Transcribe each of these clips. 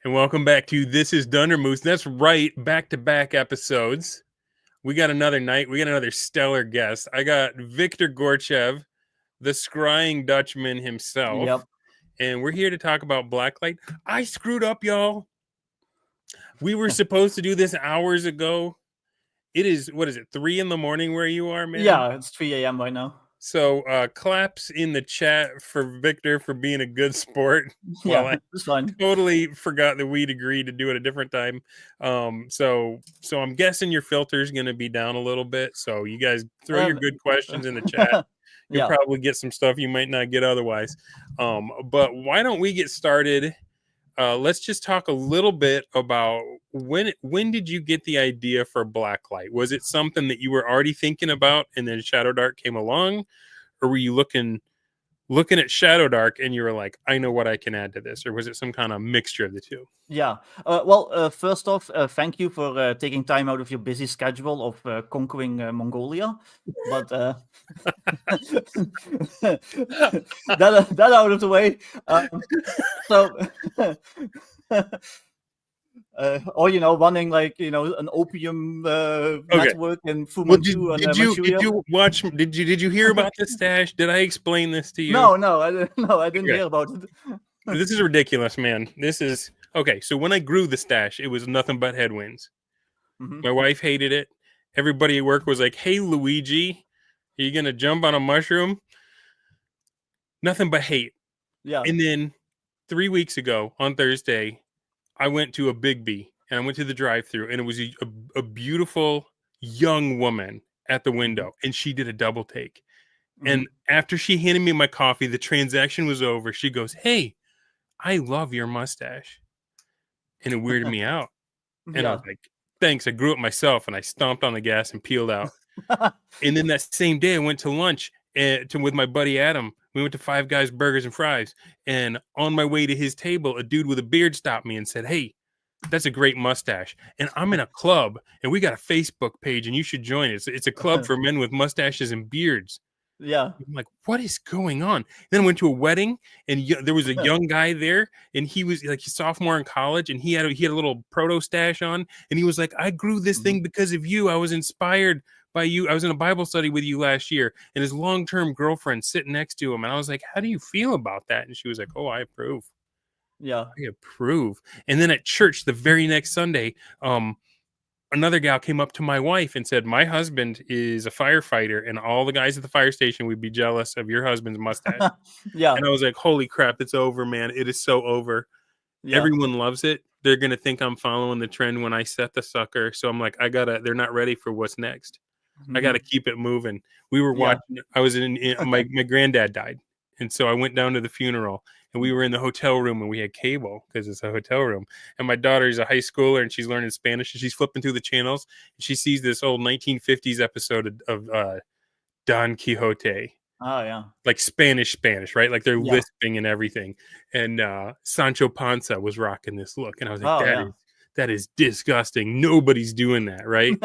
And welcome back to This Is Dunder Moose. That's right, back-to-back episodes. We got another night. We got another stellar guest. I got Viktor Gorchev, the Scrying Dutchman himself. Yep. And we're here to talk about Blacklight. I screwed up, y'all. We were supposed to do this hours ago. It is, 3 in the morning where you are, man? Yeah, it's 3 a.m. right now. So claps in the chat for Viktor for being a good sport. Yeah, it's fine. Totally forgot that we'd agreed to do it a different time. So I'm guessing your filter's going to be down a little bit. So you guys throw your good questions in the chat. You'll probably get some stuff you might not get otherwise. But why don't we get started? Let's just talk a little bit about when did you get the idea for Blacklight? Was it something that you were already thinking about and then Shadowdark came along? Or were you looking at Shadowdark and you were like, I know what I can add to this? Or was it some kind of mixture of the two? Yeah. First off, thank you for taking time out of your busy schedule of conquering Mongolia. But that out of the way. Or running like an opium network in Fu Manchu and Manchuria. Did you hear about this stash? Did I explain this to you? No, I didn't hear about it. This is ridiculous, man. This is okay. So when I grew the stash, it was nothing but headwinds. Mm-hmm. My wife hated it. Everybody at work was like, "Hey, Luigi, are you gonna jump on a mushroom?" Nothing but hate. Yeah. And then 3 weeks ago on Thursday, I went to a Big B and I went to the drive-thru and it was a beautiful young woman at the window and she did a double take. Mm-hmm. And after she handed me my coffee, the transaction was over. She goes, "Hey, I love your mustache." And it weirded me out. And I was like, thanks. I grew it myself and I stomped on the gas and peeled out. And then that same day I went to lunch with my buddy Adam. We went to Five Guys Burgers and Fries. And on my way to his table, a dude with a beard stopped me and said, "Hey, that's a great mustache. And I'm in a club and we got a Facebook page and you should join it. It's a club for men with mustaches and beards." Yeah. I'm like, what is going on? Then I went to a wedding and there was a young guy there and he was like a sophomore in college and he had a little proto stash on and he was like, "I grew this thing because of you. I was inspired by you. I was in a Bible study with you last year." And his long-term girlfriend sitting next to him. And I was like, "How do you feel about that?" And she was like, "Oh, I approve." Yeah. I approve. And then at church the very next Sunday, another gal came up to my wife and said, "My husband is a firefighter and all the guys at the fire station would be jealous of your husband's mustache." Yeah. And I was like, holy crap, it's over, man. It is so over. Yeah. Everyone loves it. They're going to think I'm following the trend when I set the sucker. So I'm like, they're not ready for what's next. Mm-hmm. I got to keep it moving. We were watching, I was my granddad died. And so I went down to the funeral and we were in the hotel room and we had cable because it's a hotel room. And my daughter's a high schooler and she's learning Spanish and she's flipping through the channels. And she sees this old 1950s episode of Don Quixote. Oh, yeah. Like Spanish, right? Like they're lisping and everything. And Sancho Panza was rocking this look. And I was like, that is disgusting. Nobody's doing that, right?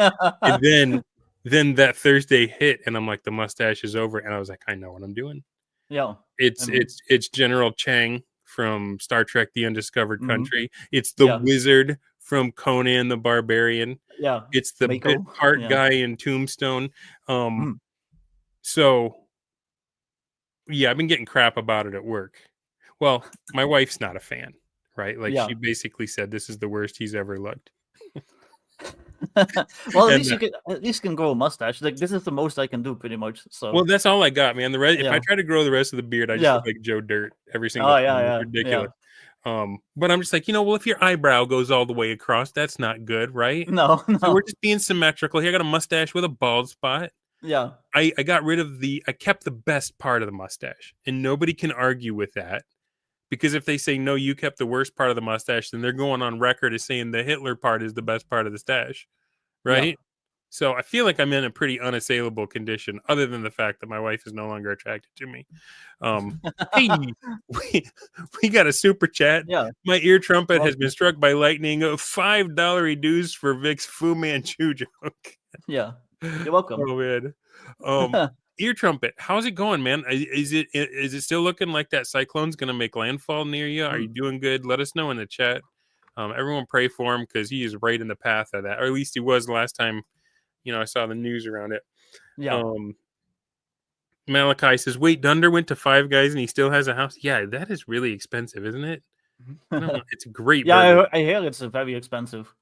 And then that Thursday hit and I'm like, the mustache is over. And I was like, I know what I'm doing. Yeah. It's General Chang from Star Trek The Undiscovered Country. It's the wizard from Conan the Barbarian. Yeah. It's the bit part guy in Tombstone. So yeah, I've been getting crap about it at work. Well, my wife's not a fan, right? Like she basically said this is the worst he's ever looked. Well, at least you can grow a mustache. Like this is the most I can do, pretty much. So well, that's all I got, man. The rest, if I try to grow the rest of the beard, I just look like Joe Dirt every single time. It's ridiculous. But I'm just like, well, if your eyebrow goes all the way across, that's not good, right? No. So we're just being symmetrical here. I got a mustache with a bald spot. Yeah. I got rid of I kept the best part of the mustache, and nobody can argue with that. Because if they say, no, you kept the worst part of the mustache, then they're going on record as saying the Hitler part is the best part of the stash, right? Yeah. So I feel like I'm in a pretty unassailable condition, other than the fact that my wife is no longer attracted to me. Hey, we got a super chat. Yeah. My ear trumpet has been struck by lightning. $5 reduced for Vic's Fu Manchu joke. Yeah, you're welcome. Oh, man. Ear trumpet, how's it going, man? Is it still looking like that cyclone's gonna make landfall near you? Are you doing good? Let us know in the chat. Everyone pray for him because he is right in the path of that, or at least he was last time. I saw the news around it. Yeah. Malachi says, "Wait, Dunder went to Five Guys and he still has a house." Yeah, that is really expensive, isn't it? I don't know. It's a great burger. I hear it's very expensive.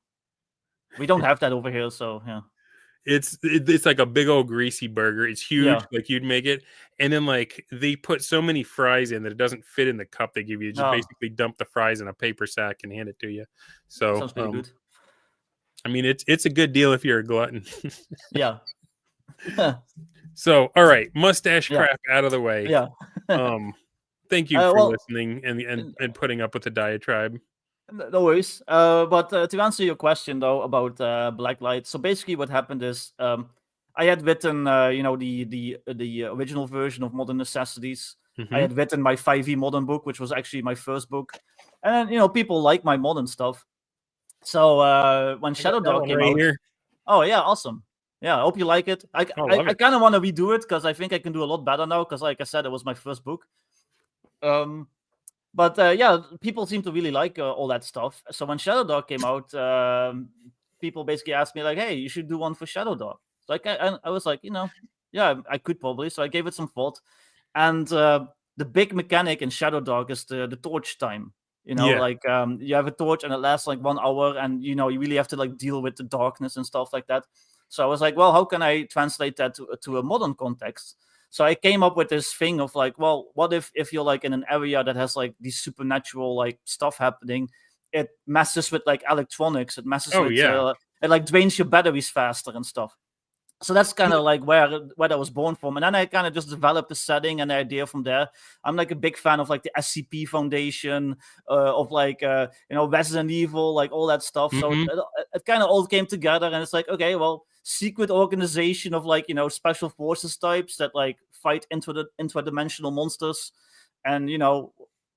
We don't have that over here, so yeah. It's like a big old greasy burger. It's huge, Yeah. like you'd make it, and then like they put so many fries in that it doesn't fit in the cup they give you. Just Oh, basically dump the fries in a paper sack and hand it to you. So, sounds pretty good. I mean, it's a good deal if you're a glutton. Yeah. So, all right, mustache Yeah. crap out of the way. Yeah. Thank you for Well, listening and putting up with the diatribe. no worries. But to answer your question though about Blacklight, so basically what happened is I had written the original version of Modern Necessities. I had written my 5e modern book, which was actually my first book, and people like my modern stuff. So when Shadowdark came out, here. oh yeah, awesome. Yeah, I hope you like it. I kind of want to redo it because I think I can do a lot better now. Because like I said, it was my first book. But yeah, people seem to really like all that stuff. So when Shadowdark came out, people basically asked me like, "Hey, you should do one for Shadowdark." So like I was like, yeah, I could probably. So I gave it some thought, and the big mechanic in Shadowdark is the torch time. Yeah. Like you have a torch and it lasts like 1 hour, and you really have to like deal with the darkness and stuff like that. So I was like, well, how can I translate that to a modern context? So I came up with this thing of like, well, what if you're like in an area that has like these supernatural like stuff happening? It messes with like electronics. It messes with it like drains your batteries faster and stuff. So that's kind of like where that was born from, and then I kind of just developed the setting and the idea from there. I'm like a big fan of like the SCP Foundation, of like Resident Evil, like all that stuff. So it kind of all came together, and it's like, okay, well, secret organization of like special forces types that like fight interdimensional monsters, and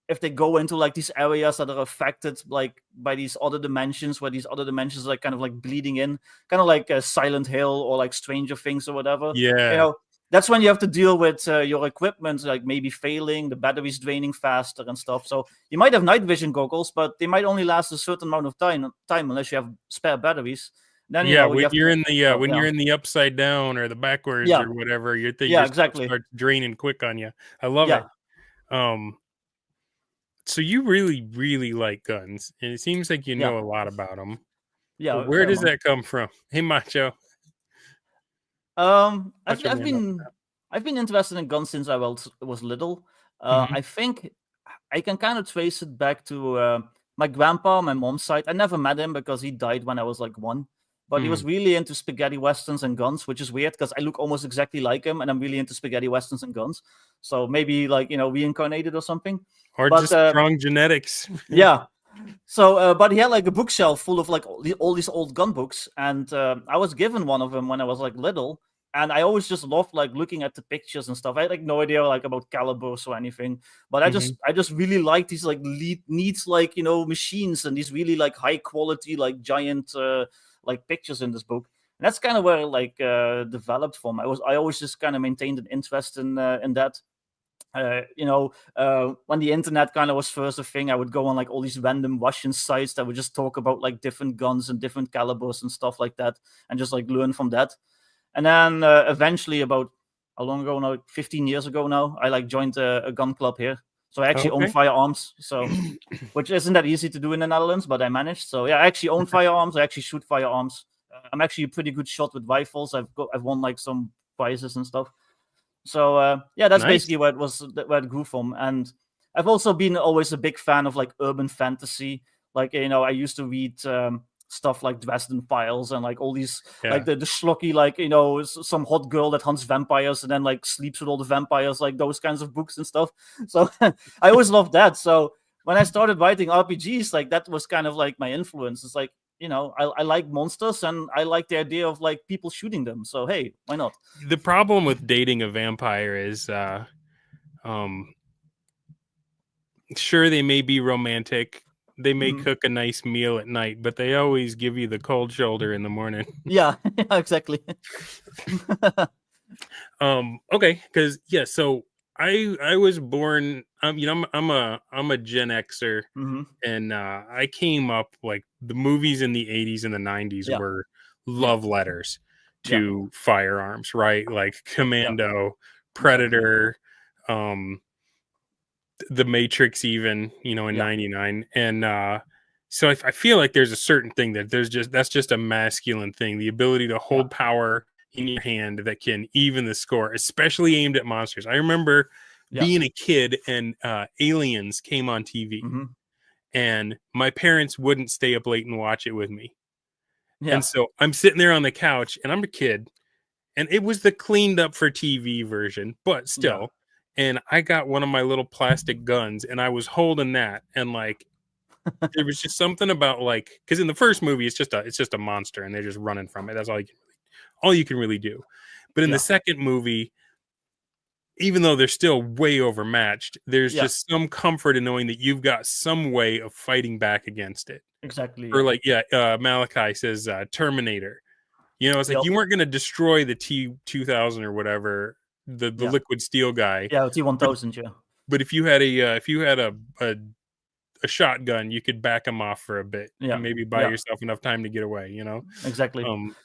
if they go into like these areas that are affected like by these other dimensions, where these other dimensions are like kind of like bleeding in, kind of like Silent Hill or like Stranger Things or whatever. Yeah. That's when you have to deal with your equipment like maybe failing, the batteries draining faster and stuff. So you might have night vision goggles, but they might only last a certain amount of time unless you have spare batteries. Then when you're in the upside down or the backwards or whatever, your stuff starts draining quick on you. I love it. So you really, really like guns, and it seems like you know a lot about them. Yeah. But where does that come from? Hey, Macho. I've been interested in guns since I was little. I think I can kind of trace it back to my grandpa on my mom's side. I never met him because he died when I was like 1. But he was really into spaghetti westerns and guns, which is weird because I look almost exactly like him, and I'm really into spaghetti westerns and guns. So maybe like reincarnated or something, or just strong genetics. Yeah. So, but he had like a bookshelf full of like all these old gun books, and I was given one of them when I was like little, and I always just loved like looking at the pictures and stuff. I had like no idea like about calibers or anything, but I just really liked these like neat like machines and these really like high quality like giant like pictures in this book. And that's kind of where it like developed from. I always just kind of maintained an interest in that. When the internet kind of was first a thing, I would go on like all these random Russian sites that would just talk about like different guns and different calibers and stuff like that, and just like learn from that. And then eventually, about how long ago now? 15 years ago now, I like joined a gun club here. So I actually own firearms, so which isn't that easy to do in the Netherlands, but I managed. So yeah, I actually own firearms. I actually shoot firearms. I'm actually a pretty good shot with rifles. I've won like some prizes and stuff. So yeah, that's basically where it grew from. And I've also been always a big fan of like urban fantasy. Like I used to read stuff like Dresden Files and like all these like the schlocky like some hot girl that hunts vampires and then like sleeps with all the vampires, like those kinds of books and stuff. So I always loved that. So when I started writing RPGs, like that was kind of like my influence. It's like I like monsters and I like the idea of like people shooting them. So hey, why not? The problem with dating a vampire is sure, they may be romantic. They may cook a nice meal at night, but they always give you the cold shoulder in the morning. Yeah, exactly. Okay, because so I was born. I'm a Gen Xer, Hmm. and I came up like the movies in the '80s and the '90s Yeah, were yeah, love letters yeah, to firearms, right? Like yeah, Commando, exactly. Predator, the Matrix, even in Yeah, '99, and so I feel like there's a certain thing that that's just a masculine thing, the ability to yeah, hold power in your hand that can even the score, especially aimed at monsters. I remember yeah, being a kid and Aliens came on TV, hmm, and my parents wouldn't stay up late and watch it with me, and yeah, so I'm sitting there on the couch, and I'm a kid, and it was the cleaned up for TV version, but yeah, still. And I got one of my little plastic guns, and I was holding that, and like there was just something about like because in the first movie it's just a monster, and they're just running from it. That's all you can really do. But in the yeah, second movie, even though they're still way overmatched, there's yeah, just some comfort in knowing that you've got some way of fighting back against it. exactly. Or Yeah, like yeah, Malachi says Terminator. It's like yep, you weren't going to destroy the T-2000 or whatever, the yeah, liquid steel guy, yeah. but T-1000. Yeah, if you had a shotgun, you could back him off for a bit yeah, and maybe buy yeah, yourself enough time to get away. exactly. Um,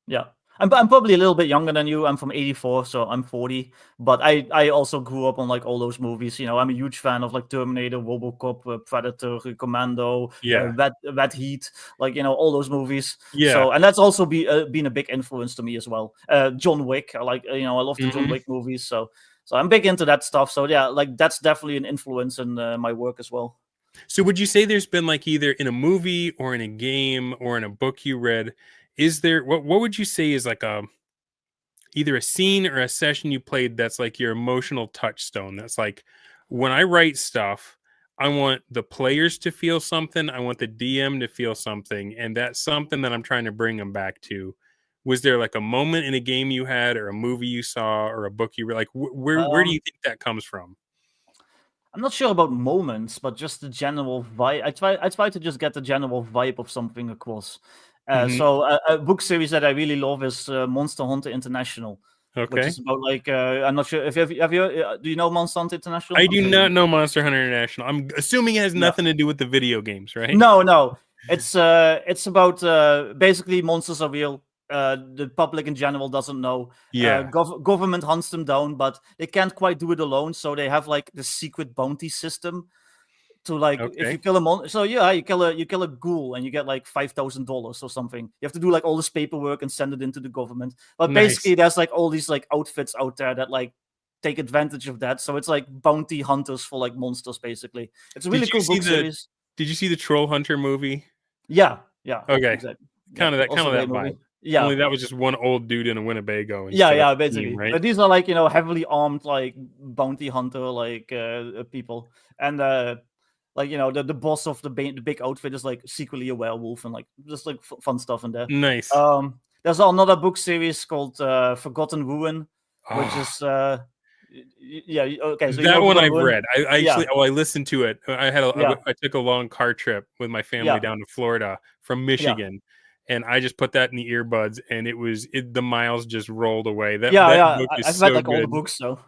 Yeah. I'm probably a little bit younger than you. I'm from '84, so I'm 40. But I also grew up on like all those movies. I'm a huge fan of like Terminator, RoboCop, Predator, Commando, yeah, Red Heat, like all those movies. yeah. So and that's also been a big influence to me as well. John Wick, I like I love the John Mhm. Wick movies. So I'm big into that stuff. So yeah, like that's definitely an influence in my work as well. So would you say there's been like either in a movie or in a game or in a book you read, is there what would you say is like a either a scene or a session you played that's like your emotional touchstone? That's like when I write stuff, I want the players to feel something, I want the DM to feel something, and that's something that I'm trying to bring them back to. Was there like a moment in a game you had or a movie you saw or a book you read? Like where do Um, you think that comes from? I'm not sure about moments, but just the general vibe. I try to just get the general vibe of something across. Mhm. So a book series that I really love is Monster Hunter International, which Okay. is about like I'm not sure if have you do you know Monster Hunter International? I I'm do sure you not do. know Monster Hunter International. I'm assuming it has Yeah. nothing to do with the video games, right? No, no. It's about basically monsters are real. The public in general doesn't know. Yeah. Government hunts them down, but they can't quite do it alone. So they have like the secret bounty system to like if you Okay. kill a so yeah, you kill a ghoul and you get like $5,000 or something. You have to do like all this paperwork and send it into the government. But Nice. basically, there's like all these like outfits out there that like take advantage of that. So it's like bounty hunters for like monsters. Basically, it's a Did really you cool see book the series. Did you see the Troll Hunter movie? Yeah, yeah, Okay. exactly. Yeah, Kind of that kind also of a that great vibe. movie. Yeah, Only that was just one old dude in a Winnebago yeah, instead of yeah, a team, basically. right? But these are like heavily armed like bounty hunter like people, and like the boss of the big outfit is like secretly a werewolf and like just like fun stuff in there. Nice. There's another book series called Forgotten Ruin, which Oh, is yeah, okay, so you that know one Forgotten I've Ruin. read. I Yeah, actually I listened to it. yeah, I took a long car trip with my family yeah, down to Florida from yeah. Michigan, and I just put that in the earbuds, and the miles just rolled away. That Yeah, that yeah. book is I've read so like all the good. books, so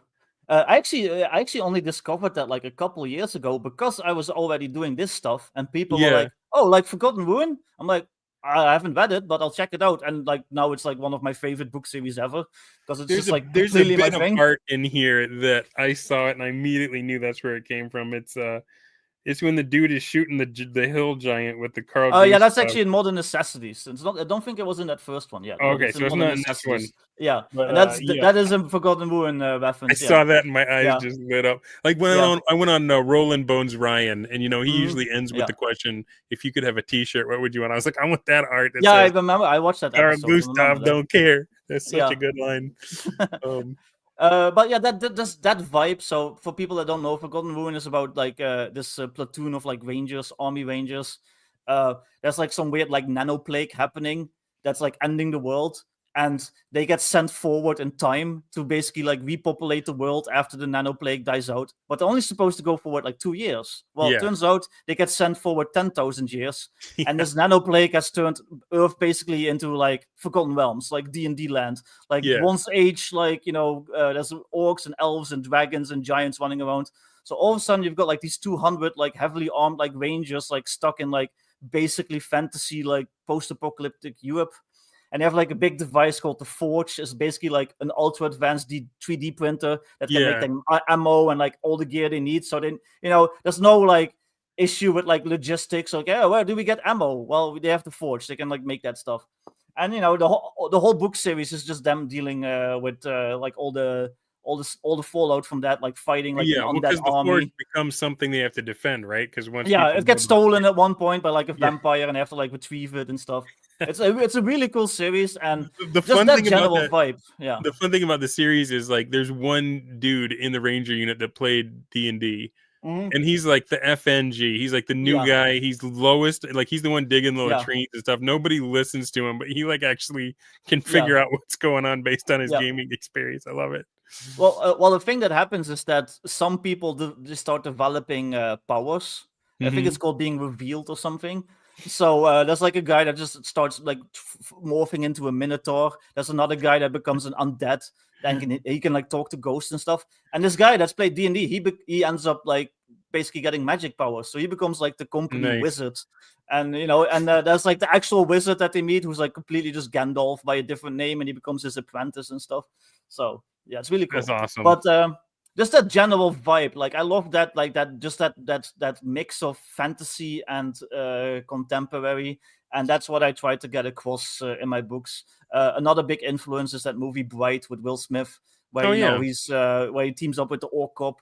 I actually only discovered that like a couple of years ago because I was already doing this stuff, and people were Yeah. like, "Oh, like Forgotten Ruin." I'm like, I haven't read it, but I'll check it out. And like now it's like one of my favorite book series ever because it's just like There's a completely my bit of thing. art in here that I saw it and I immediately knew that's where it came from. It's when the dude is shooting the hill giant with the Carl Yeah, that's Gustav. actually in Modern Necessities. It's not. I don't think it was in that first one yet, but Okay, it's in so it's Modern not in this one, Necessities. Yeah, but and yeah, that is a Forgotten Ruin I reference. Yeah, saw that and my eyes yeah, just lit up. Like yeah. I went on Roland Bones Ryan, and he Hmm. usually ends with Yeah, the question, "If you could have a T-shirt, what would you want?" I was like, "I want that art that yeah. I says remember. I watched that Carl episode. I remember Gustav that. don't care." That's such a Yeah. good line. Um, But yeah, that vibe. So for people that don't know, Forgotten Ruin is about like this platoon of like rangers, army rangers. There's like some weird like nanoplague happening that's like ending the world, and they get sent forward in time to basically like repopulate the world after the nanoplague dies out. But they're only supposed to go forward like 2 years. Well, it Yeah. turns out they get sent forward 10,000 years, and Yeah. this nanoplague has turned Earth basically into like Forgotten Realms, like D&D land, like Yeah. Bronze Age, like there's orcs and elves and dragons and giants running around. So all of a sudden you've got like these 200 like heavily armed like rangers like stuck in like basically fantasy like post-apocalyptic Europe, and they have like a big device called the Forge. It's basically like an ultra advanced 3D printer that can make them ammo and like all the gear they need. So then there's no like issue with like logistics. Like, yeah, where do we get ammo? Well, they have the Forge. They can like make that stuff. And the whole book series is just them dealing with like all the fallout from that, like fighting like an undead because the army. Forge becomes something they have to defend, right? Because once it gets stolen at one point by like a vampire, and they have to like retrieve it and stuff. It's a really cool series, and the just fun that thing general about that, vibe. Yeah, the fun thing about the series is like there's one dude in the Ranger unit that played D&D, and he's like the FNG. He's like the new guy. He's lowest, like he's the one digging the latrines and stuff. Nobody listens to him, but he like actually can figure out what's going on based on his gaming experience. I love it. Well, the thing that happens is that some people they start developing powers. I think it's called being revealed or something. So there's like a guy that just starts like morphing into a minotaur. There's another guy that becomes an undead. Then he can like talk to ghosts and stuff. And this guy that's played D&D, he ends up like basically getting magic powers. So he becomes like the company wizard. And there's like the actual wizard that they meet who's like completely just Gandalf by a different name, and he becomes his apprentice and stuff. So yeah, it's really cool. That's awesome. But just that general vibe, like I love that, like that mix of fantasy and contemporary, and that's what I try to get across in my books. Another big influence is that movie Bright with Will Smith, where he's where he teams up with the orc cop,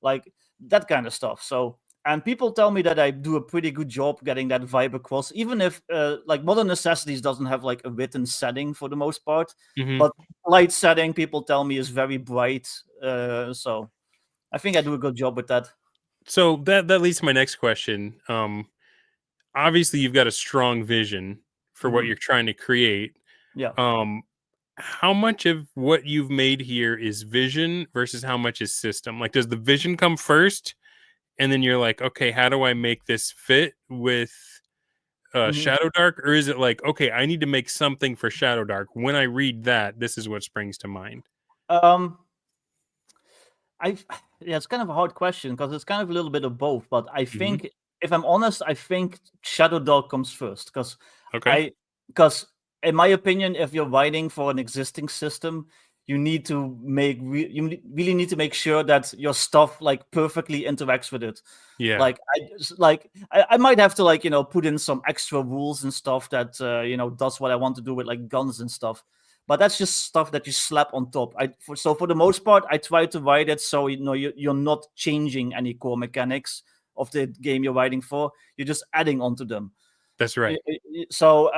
like that kind of stuff. So, and people tell me that I do a pretty good job getting that vibe across, even if like Modern Necessities doesn't have like a written setting for the most part, but light setting people tell me is very bright. So I think I do a good job with that. So that leads to my next question. Obviously you've got a strong vision for what you're trying to create. Yeah. How much of what you've made here is vision versus how much is system? Like, does the vision come first, and then you're like, okay, how do I make this fit with Shadowdark? Or is it like, okay, I need to make something for Shadowdark. When I read that, this is what springs to mind. It's kind of a hard question because it's kind of a little bit of both. But I think, if I'm honest, I think Shadowdark comes first because in my opinion, if you're writing for an existing system, you need to really need to make sure that your stuff like perfectly interacts with it. Yeah. Like I might have to like put in some extra rules and stuff that does what I want to do with like guns and stuff. But that's just stuff that you slap on top. So for the most part, I try to write it so you're not changing any core mechanics of the game you're writing for. You're just adding onto them. That's right. So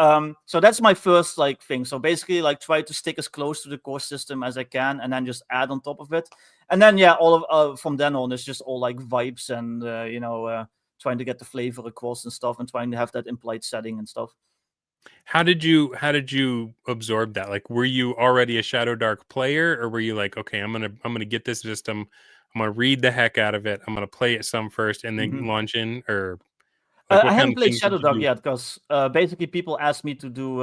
that's my first like thing. So basically, like try to stick as close to the core system as I can, and then just add on top of it. And then all of from then on, it's just all like vibes and trying to get the flavor across and stuff, and trying to have that implied setting and stuff. How did you absorb that? Like, were you already a Shadowdark player, or were you like, okay, I'm gonna get this system, I'm gonna read the heck out of it, I'm gonna play it some first, and then launch in? Or like, I haven't played Shadowdark yet because basically people asked me to do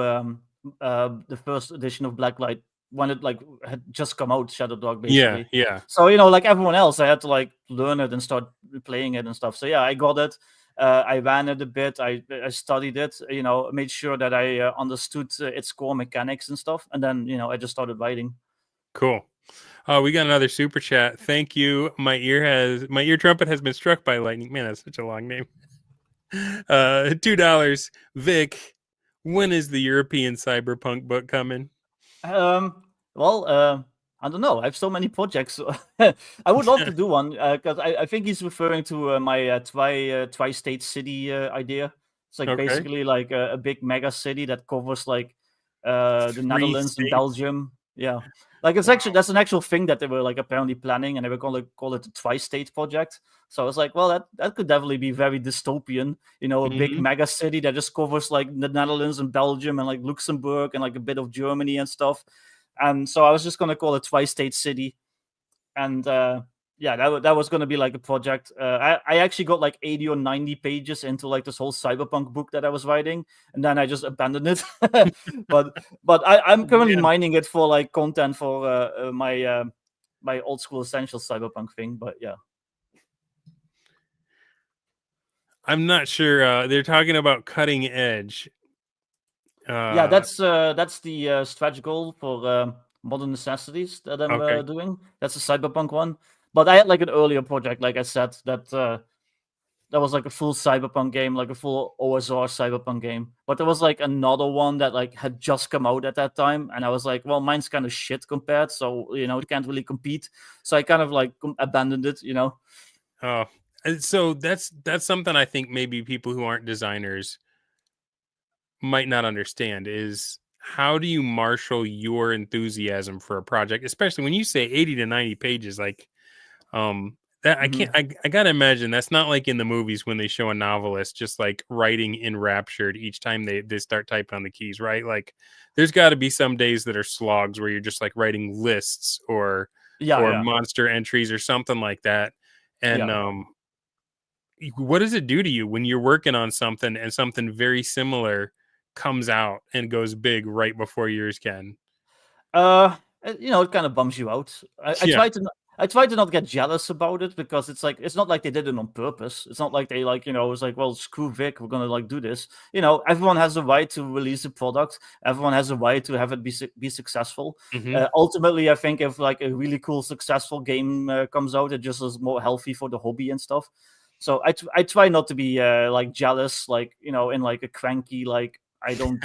the first edition of Blacklight when it like had just come out. Shadowdark, basically. Yeah. So like everyone else, I had to like learn it and start playing it and stuff. So yeah, I got it. I ran it a bit. I studied it. Made sure that I understood its core mechanics and stuff, and then I just started writing. Cool. We got another super chat. Thank you. My ear trumpet has been struck by lightning. Man, that's such a long name. $2. Vic, when is the European Cyberpunk book coming? Well, I don't know. I have so many projects. I would love to do one because I think he's referring to my tri-state city idea. It's like basically like a big mega city that covers like the Netherlands and Belgium. Yeah. Like it's Wow. actually that's an actual thing that they were like apparently planning, and they were gonna call it the Tri-State Project. So I was like, well, that could definitely be very dystopian. A big Mhm. mega city that just covers like the Netherlands and Belgium and like Luxembourg and like a bit of Germany and stuff. And so I was just gonna call it Tri-State City, and yeah, that was going to be like a project. I actually got like 80 or 90 pages into like this whole cyberpunk book that I was writing, and then I just abandoned it. I'm Oh, currently man. mining it for like content for my old school essential cyberpunk thing. But yeah, I'm not sure. They're talking about cutting edge. yeah, Uh, that's the stretch goal for modern necessities that I'm okay. doing. That's a cyberpunk one. But I had like an earlier project, like I said, that was like a full cyberpunk game, like a full OSR cyberpunk game. But there was like another one that like had just come out at that time, and I was like, well, mine's kind of shit compared, so it can't really compete. So I kind of like abandoned it. Oh, and so that's something I think maybe people who aren't designers might not understand is how do you marshal your enthusiasm for a project, especially when you say 80 to 90 pages, like that I can't hmm I gotta imagine that's not like in the movies when they show a novelist just like writing enraptured each time they start typing on the keys, right? Like there's got to be some days that are slogs where you're just like writing lists Yeah, or yeah, monster entries or something like that. And yeah. what does it do to you when you're working on something and something very similar comes out and goes big right before yours can? It kind of bums you out. I Yeah. try to I try to not get jealous about it, because it's like it's not like they did it on purpose. It's not like they like it's like, well, screw Vic, we're gonna like do this. Everyone has a right to release a product. Everyone has a right to have it be successful. Hmm. Ultimately, I think if like a really cool successful game comes out, it just is more healthy for the hobby and stuff. So I try not to be like jealous, like in like a cranky like I don't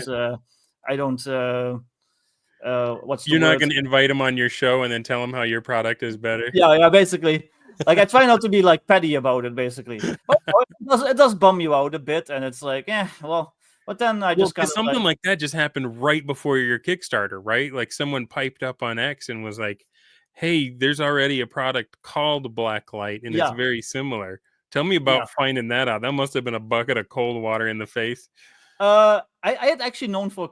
what's the You're not word? going to invite them on your show and then tell them how your product is better. Yeah, basically. Like I try not to be like petty about it, basically. But it does bum you out a bit, and it's like, well. But then I Well, just kind because of like, something like that just happened right before your Kickstarter, right? Like someone piped up on X and was like, "Hey, there's already a product called Blacklight, and it's yeah, very similar." Tell me yeah. about finding that out. That must have been a bucket of cold water in the face. I had actually known for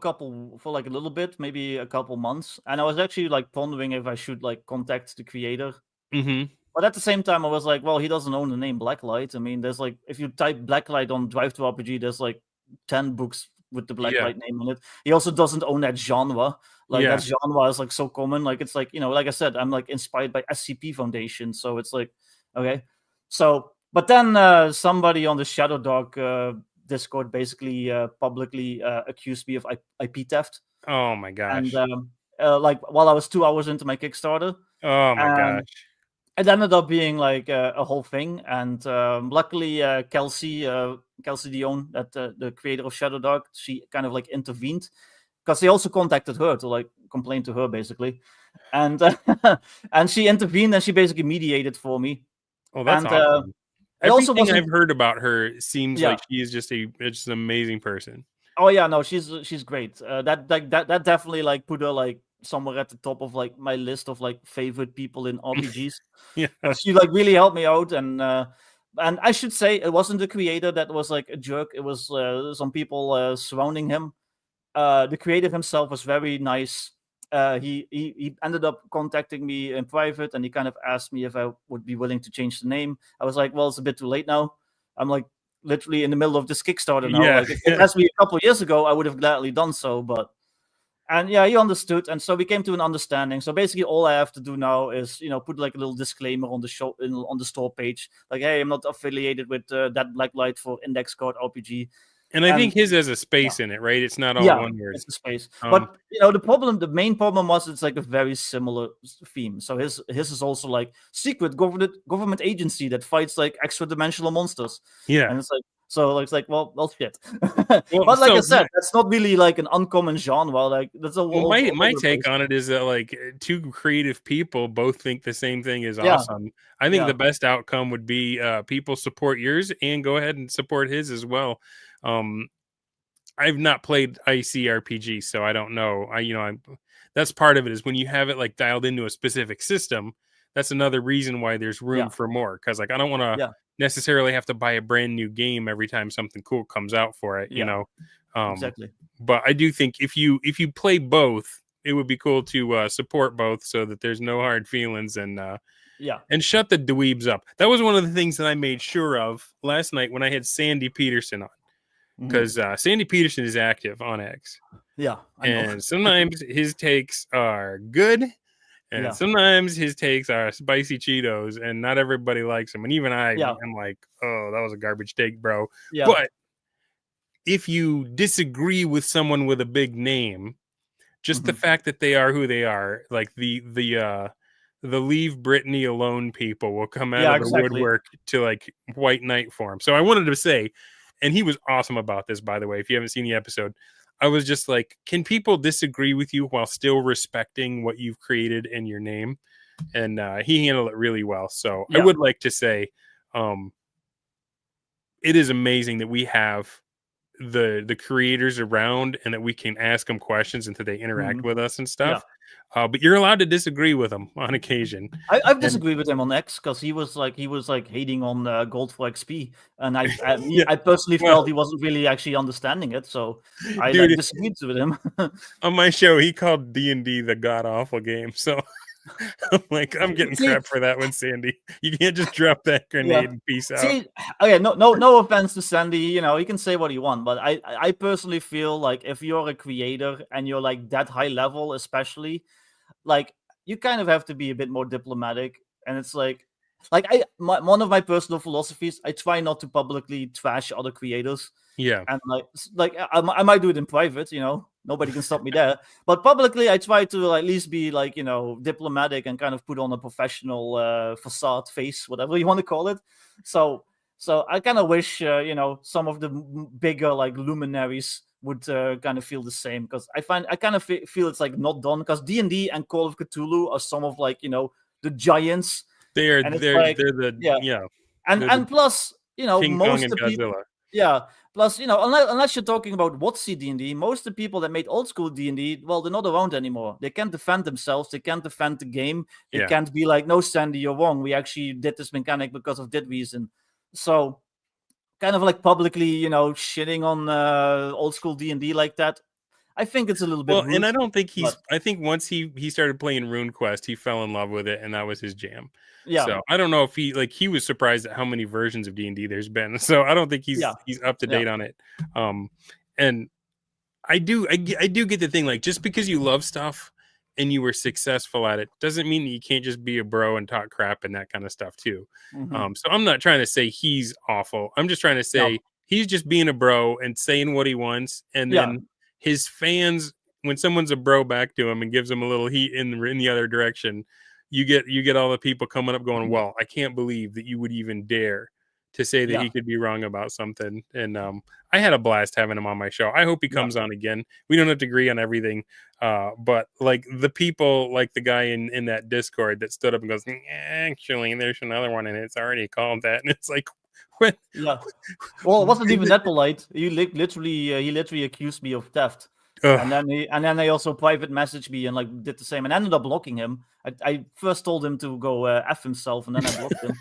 like a little bit, maybe a couple months, and I was actually like pondering if I should like contact the creator. Hmm. But at the same time, I was like, well, he doesn't own the name Blacklight. I mean, there's like, if you type Blacklight on Drive to RPG, there's like 10 books with the Yeah, Blacklight name on it. He also doesn't own that genre. Like, that yeah. genre is like so common. Like, it's like, like I said, I'm like inspired by SCP Foundation. So it's like, okay. So, but then somebody on the Shadowdark Discord basically publicly accused me of IP theft. Oh my And gosh. like, while I was 2 hours into my Kickstarter. Oh my And gosh. it ended up being like a whole thing, and luckily Kelsey Dion, that the creator of Shadowdark, she kind of like intervened, because they also contacted her to like complain to her, basically. And and she intervened, and she basically mediated for me. Oh, that's And awesome. it also Everything wasn't. I've heard about her seems Yeah. like she is just an amazing person. Oh yeah, no, she's great. That definitely like put her like somewhere at the top of like my list of like favorite people in RPGs, Yeah. because she like really helped me out. And I should say, it wasn't the creator that was like a jerk. It was some people surrounding him. The creator himself was very nice. He ended up contacting me in private, and he kind of asked me if I would be willing to change the name. I was like, well, it's a bit too late now. I'm like literally in the middle of this Kickstarter now. Yeah. Like, if it asked me a couple of years ago, I would have gladly done so. But and yeah, he understood, and so we came to an understanding. So basically, all I have to do now is put like a little disclaimer on the show on the store page, like, hey, I'm not affiliated with that Blacklight for Index Card RPG. And I And think his has a yeah, space in it, right? It's not all yeah, one word. it's a space. Um, But the main problem was, it's like a very similar theme. So his is also like secret government agency that fights like extra dimensional monsters, yeah. and it's like, so it's like, well, shit. But Well, like I so said, that's not really like an uncommon genre. Like, that's all my over the take place. on it is that like two creative people both think the same thing is Yeah, awesome. I think the yeah. best outcome would be people support yours and go ahead and support his as well. Um, I've not played ICRPG, so I don't know. I that's part of it, is when you have it like dialed into a specific system. That's another reason why there's room for more, because like I don't want to necessarily have to buy a brand new game every time something cool comes out for it, exactly. But I do think if you play both, it would be cool to support both so that there's no hard feelings, and shut the dweebs up. That was one of the things that I made sure of last night when I had Sandy Peterson on, because Sandy Peterson is active on X. Yeah, I know. And sometimes his takes are good, and sometimes his takes are spicy Cheetos, and not everybody likes them. And even I'm like, oh, that was a garbage take, bro. Yeah. But if you disagree with someone with a big name, just the fact that they are who they are, like the leave Brittany alone people will come out of the woodwork to like white knight for him. So I wanted to say, and he was awesome about this, by the way, if you haven't seen the episode, I was just like, can people disagree with you while still respecting what you've created in your name? And he handled it really well. So I would like to say, it is amazing that we have the creators around and that we can ask them questions and that they interact with us and stuff. But you're allowed to disagree with them on occasion. I've disagreed with him on X because he was like hating on Gold for XP, and I personally felt he wasn't really actually understanding it, so I disagreed with him. On my show, he called D&D the god awful game, so I'm like, I'm getting crap for that one, Sandy. You can't just drop that grenade and peace out. See, okay, no offense to Sandy, he can say what he wants, but I personally feel like if you're a creator and you're like that high level, especially, like you kind of have to be a bit more diplomatic. And it's like one of my personal philosophies, I try not to publicly trash other creators. Yeah. And like I might do it in private, nobody can stop me there. But publicly, I try to at least be like, diplomatic and kind of put on a professional facade face, whatever you want to call it. So I kind of wish, some of the bigger like luminaries would kind of feel the same, because I kind of feel it's like not done, because D&D and Call of Cthulhu are some of like, the giants. They're and plus, King most Kong and of the people, Godzilla. Plus, unless you're talking about WotC D&D, most of the people that made old school D&D, well, they're not around anymore. They can't defend themselves. They can't defend the game. They can't be like, no, Sandy, you're wrong. We actually did this mechanic because of that reason. So, kind of like publicly, shitting on old school D&D like that, I think it's a little bit rude. And I don't think I think once he started playing RuneQuest, he fell in love with it, and that was his jam. Yeah. So I don't know if he was surprised at how many versions of D&D there's been. So I don't think he's up to date on it. And I do get the thing, like, just because you love stuff and you were successful at it doesn't mean that you can't just be a bro and talk crap and that kind of stuff too. So I'm not trying to say he's awful. I'm just trying to say he's just being a bro and saying what he wants, and then his fans, when someone's a bro back to him and gives him a little heat in the other direction, you get all the people coming up going, well, I can't believe that you would even dare to say that he could be wrong about something. And I had a blast having him on my show. I hope he comes on again. We don't have to agree on everything, but like the people, like the guy in that Discord that stood up and goes, actually, there's another one and it's already called that, and it's like, when? Well, it wasn't even that polite. He literally accused me of theft. And then they also private messaged me and like did the same, and ended up blocking him. I first told him to go F himself, and then I blocked him.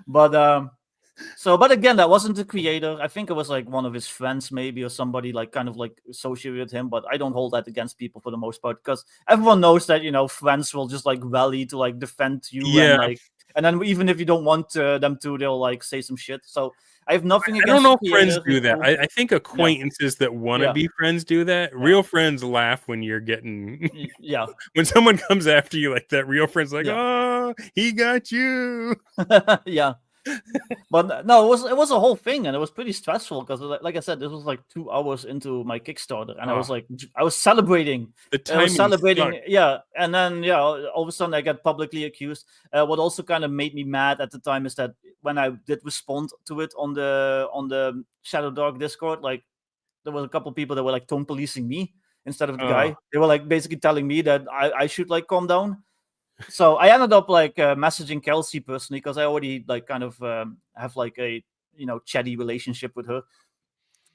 But again, that wasn't the creator. I think it was like one of his friends, maybe, or somebody like kind of like associated with him. But I don't hold that against people for the most part, because everyone knows that friends will just like rally to like defend you, and then even if you don't want them to, they'll like say some shit. So I have nothing against. I don't know if friends do that. I think acquaintances that want to be friends do that. Real friends laugh when you're getting when someone comes after you like that. Real friends like, oh, he got you. But no, it was a whole thing, and it was pretty stressful because, like I said, this was like 2 hours into my Kickstarter, and I was celebrating. The timing sucked. And then all of a sudden I got publicly accused. What also kind of made me mad at the time is that when I did respond to it on the Shadowdark Discord, like there was a couple people that were like tone policing me instead of the guy. They were like basically telling me that I should like calm down. So I ended up like messaging Kelsey personally, because I already like kind of have like a chatty relationship with her.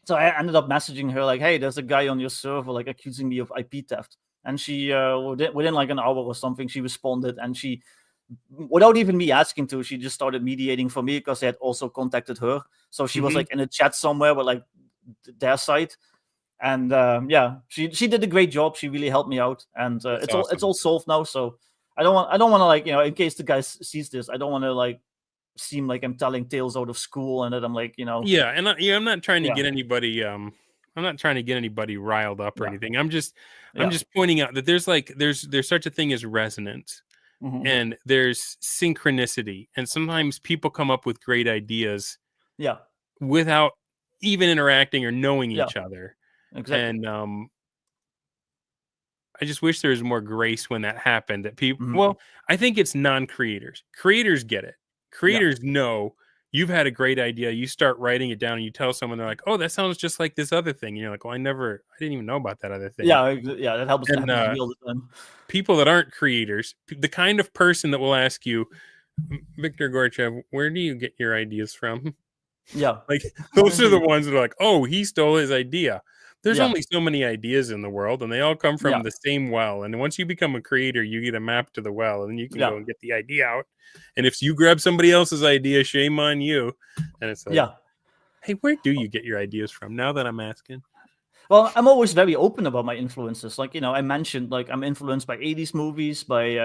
So I ended up messaging her like, hey, there's a guy on your server like accusing me of IP theft. and she within like an hour or something, she responded, and she, without even me asking to, she just started mediating for me because they had also contacted her. So she was like in a chat somewhere with like their site, and yeah, she did a great job. She really helped me out, and That's it's awesome. all solved now. So I don't want to, like, in case the guy sees this, I don't want to like seem like I'm telling tales out of school and that I'm like, Yeah, and I'm not trying to yeah, get anybody I'm not trying to get anybody riled up or yeah, anything. I'm just yeah, pointing out that there's such a thing as resonance, mm-hmm. and there's synchronicity, and sometimes people come up with great ideas Yeah, without even interacting or knowing yeah, each other. exactly. And I just wish there was more grace when that happened. That people, Mm-hmm. well, I think it's non-creators. Creators get it. Yeah, Creators know you've had a great idea. You start writing it down, and you tell someone, they're like, "Oh, that sounds just like this other thing." And you're like, "Well, I didn't even know about that other thing." yeah, that happens And to me all the time. people that aren't creators, the kind of person that will ask you, Viktor Gorchev, where do you get your ideas from? Yeah, Like, those are the indeed. ones that are like, oh, he stole his idea. There's Yeah, only so many ideas in the world, and they all come yeah, from the same well. And once you become a creator, you get a map to the well, and then you can yeah, go and get the idea out. And if you grab somebody else's idea, shame on you. And it's like, yeah. hey, where do you get your ideas from? Now that I'm asking. Well, I'm always very open about my influences. Like, I mentioned, like, I'm influenced by 80s movies, by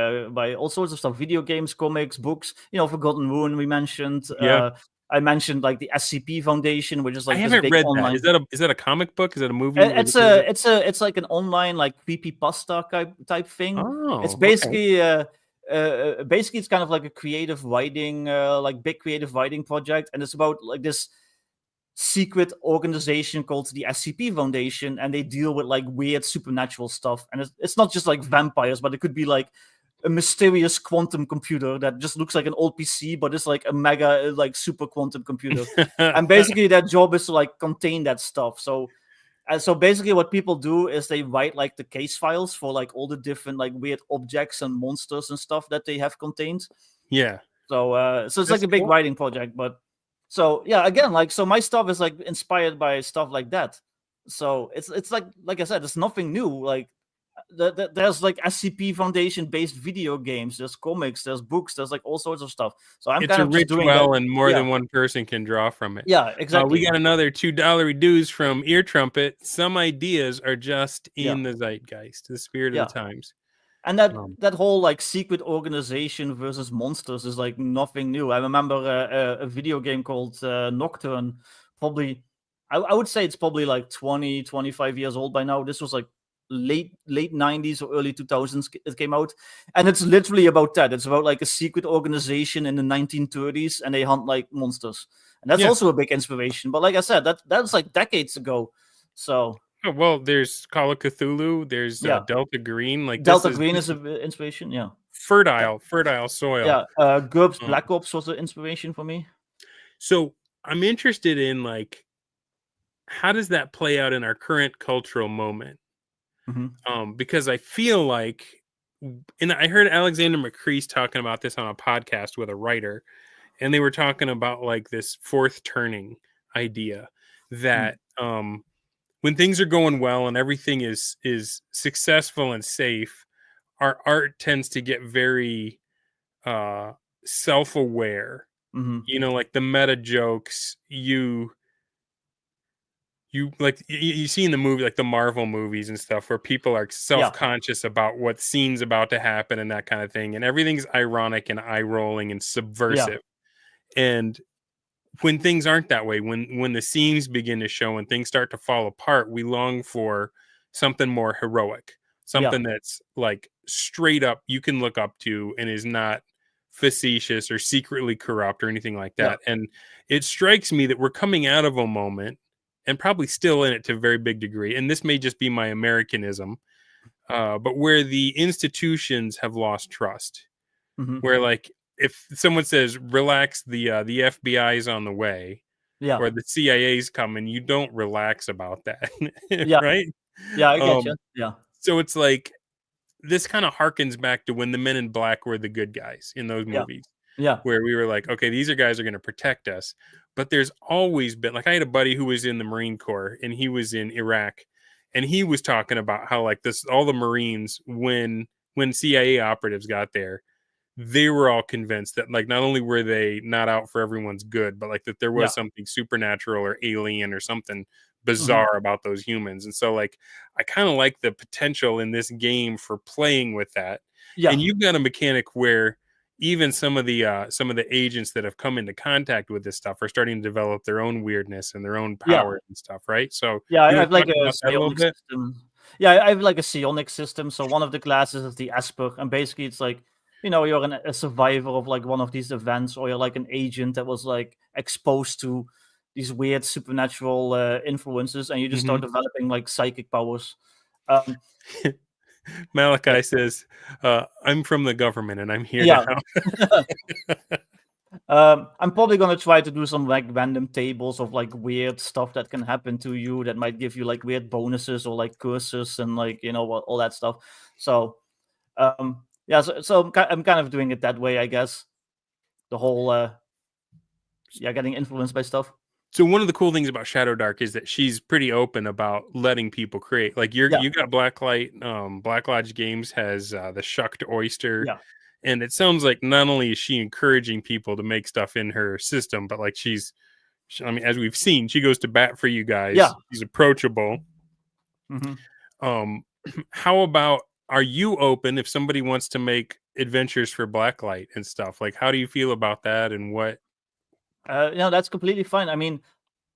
all sorts of stuff, video games, comics, books. Forgotten Moon we mentioned. Yeah, I mentioned like the SCP Foundation, which is I like this haven't big read that. online. Is that a comic book? Is that a movie? Or It's like an online like creepypasta type thing. It's Oh, okay. basically it's kind of like a creative writing, like big creative writing project, and it's about like this secret organization called the SCP Foundation, and they deal with like weird supernatural stuff. And it's not just like vampires, but it could be like a mysterious quantum computer that just looks like an old PC, but it's like a mega like super quantum computer. And basically, their job is to like contain that stuff. So basically, what people do is they write like the case files for like all the different like weird objects and monsters and stuff that they have contained. Yeah, So it's like that's a big cool. writing project, but so yeah, again, like so my stuff is like inspired by stuff like that. So it's like I said, it's nothing new. Like there's like SCP Foundation based video games, there's comics, there's books, there's like all sorts of stuff. So I'm It's kind a of just rich doing that. well, and more Yeah, than one person can draw from it. yeah, We exactly. got another $2 dues from Ear Trumpet. Some ideas are just Yeah, in the zeitgeist, the spirit of the yeah. times. And that Um, that whole like secret organization versus monsters is like nothing new. I remember a video game called Nocturne. Probably, I would say it's probably like 20, 25 years old by now. This was like late 90s or early 2000s it came out, and it's literally about that. It's about like a secret organization in the 1930s, and they hunt like monsters, and that's yeah. also a big inspiration. But like I said, that's like decades ago. So Oh, well, there's Call of Cthulhu. There's yeah, Delta Green. Like Delta Green this is is an inspiration. Yeah. fertile soil. Yeah, GURPS Um, Black Ops was an inspiration for me. so I'm interested in, like, how does that play out in our current cultural moment? Mhm. Because I feel like, and I heard Alexander McCree's talking about this on a podcast with a writer, and they were talking about like this fourth turning idea Mm. that when things are going well and everything is successful and safe, our art tends to get very uh self-aware. Mhm. Like the meta jokes, you like you see in the movie, like the Marvel movies and stuff, where people are Yeah, self-conscious about what scene's about to happen and that kind of thing, and everything's ironic and eye-rolling and yeah, subversive. And when things aren't that way, when the seams begin to show and things start to fall apart, we long for something more heroic, yeah, something that's like straight up you can look up to and is not facetious or secretly corrupt or anything like yeah. that. And it strikes me that we're coming out of a moment, and probably still in it to a very big degree, and this may just be my Americanism, but where the institutions have lost trust, Mhm. where, like, if someone says relax, the FBI is on the way, Yeah, or the CIA's coming, you don't relax about that. yeah, Right? yeah, I get um you. Yeah, so it's like, this kind of harkens back to when the Men in Black were the good guys in those yeah, movies, yeah. where we were like, okay, these are guys are going to protect us. But there's always been, like, I had a buddy who was in the Marine Corps, and he was in Iraq, and he was talking about how like this all the Marines when CIA operatives got there, they were all convinced that like not only were they not out for everyone's good, but like that there Yeah. was something supernatural or alien or something Hmm. bizarre about those humans. And so like I kind of like the potential in this game for playing with that. Yeah. And you've got a mechanic where even some of the agents that have come into contact with this stuff are starting to develop their own weirdness and their own Yeah. powers and stuff, right? So Yeah, you I want have to like talk a about that a little psionic bit? system. Yeah, I have like a psionic system. So one of the classes is the Esper, and basically it's like, you're a survivor of like one of these events, or you're like an agent that was like exposed to these weird supernatural influences, and you just Hmm. start developing like psychic powers. Um, yeah, Malachi says, I'm from the government and I'm here to yeah. help. I'm probably gonna try to do some like random tables of like weird stuff that can happen to you that might give you like weird bonuses or like curses and like all that stuff. So yeah, so I'm kind of doing it that way, I guess. The whole yeah, getting influenced by stuff. So one of the cool things about Shadowdark is that she's pretty open about letting people create. Like Yeah, you got Blacklight, Black Lodge Games has the Shucked Oyster, yeah, and it sounds like not only is she encouraging people to make stuff in her system, but like I mean, as we've seen, she goes to bat for you yeah. guys. She's approachable. Hmm. Um, how about are you open if somebody wants to make adventures for Blacklight and stuff? Like, how do you feel about that? And what? That's completely fine. I mean,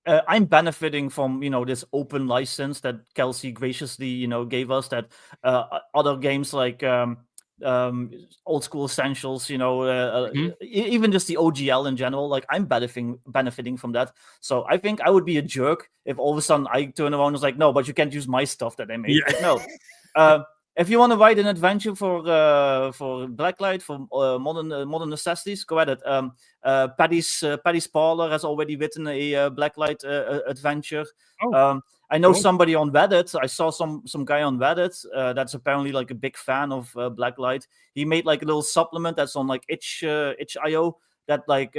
I'm benefiting from this open license that Kelsey graciously gave us. That other games like um, Old School Essentials, Mhm. even just the OGL in general, like I'm benefiting from that. So I think I would be a jerk if all of a sudden I turn around and was like, no, but you can't use my stuff that I made. Yeah. Like no. Uh, if you want to write an adventure for Blacklight for modern necessities, go at it. Paddy's Parlor has already written a Blacklight adventure. Oh, I know cool. somebody on Reddit. I saw some guy on Reddit that's apparently like a big fan of Blacklight. He made like a little supplement that's on like itch.io that like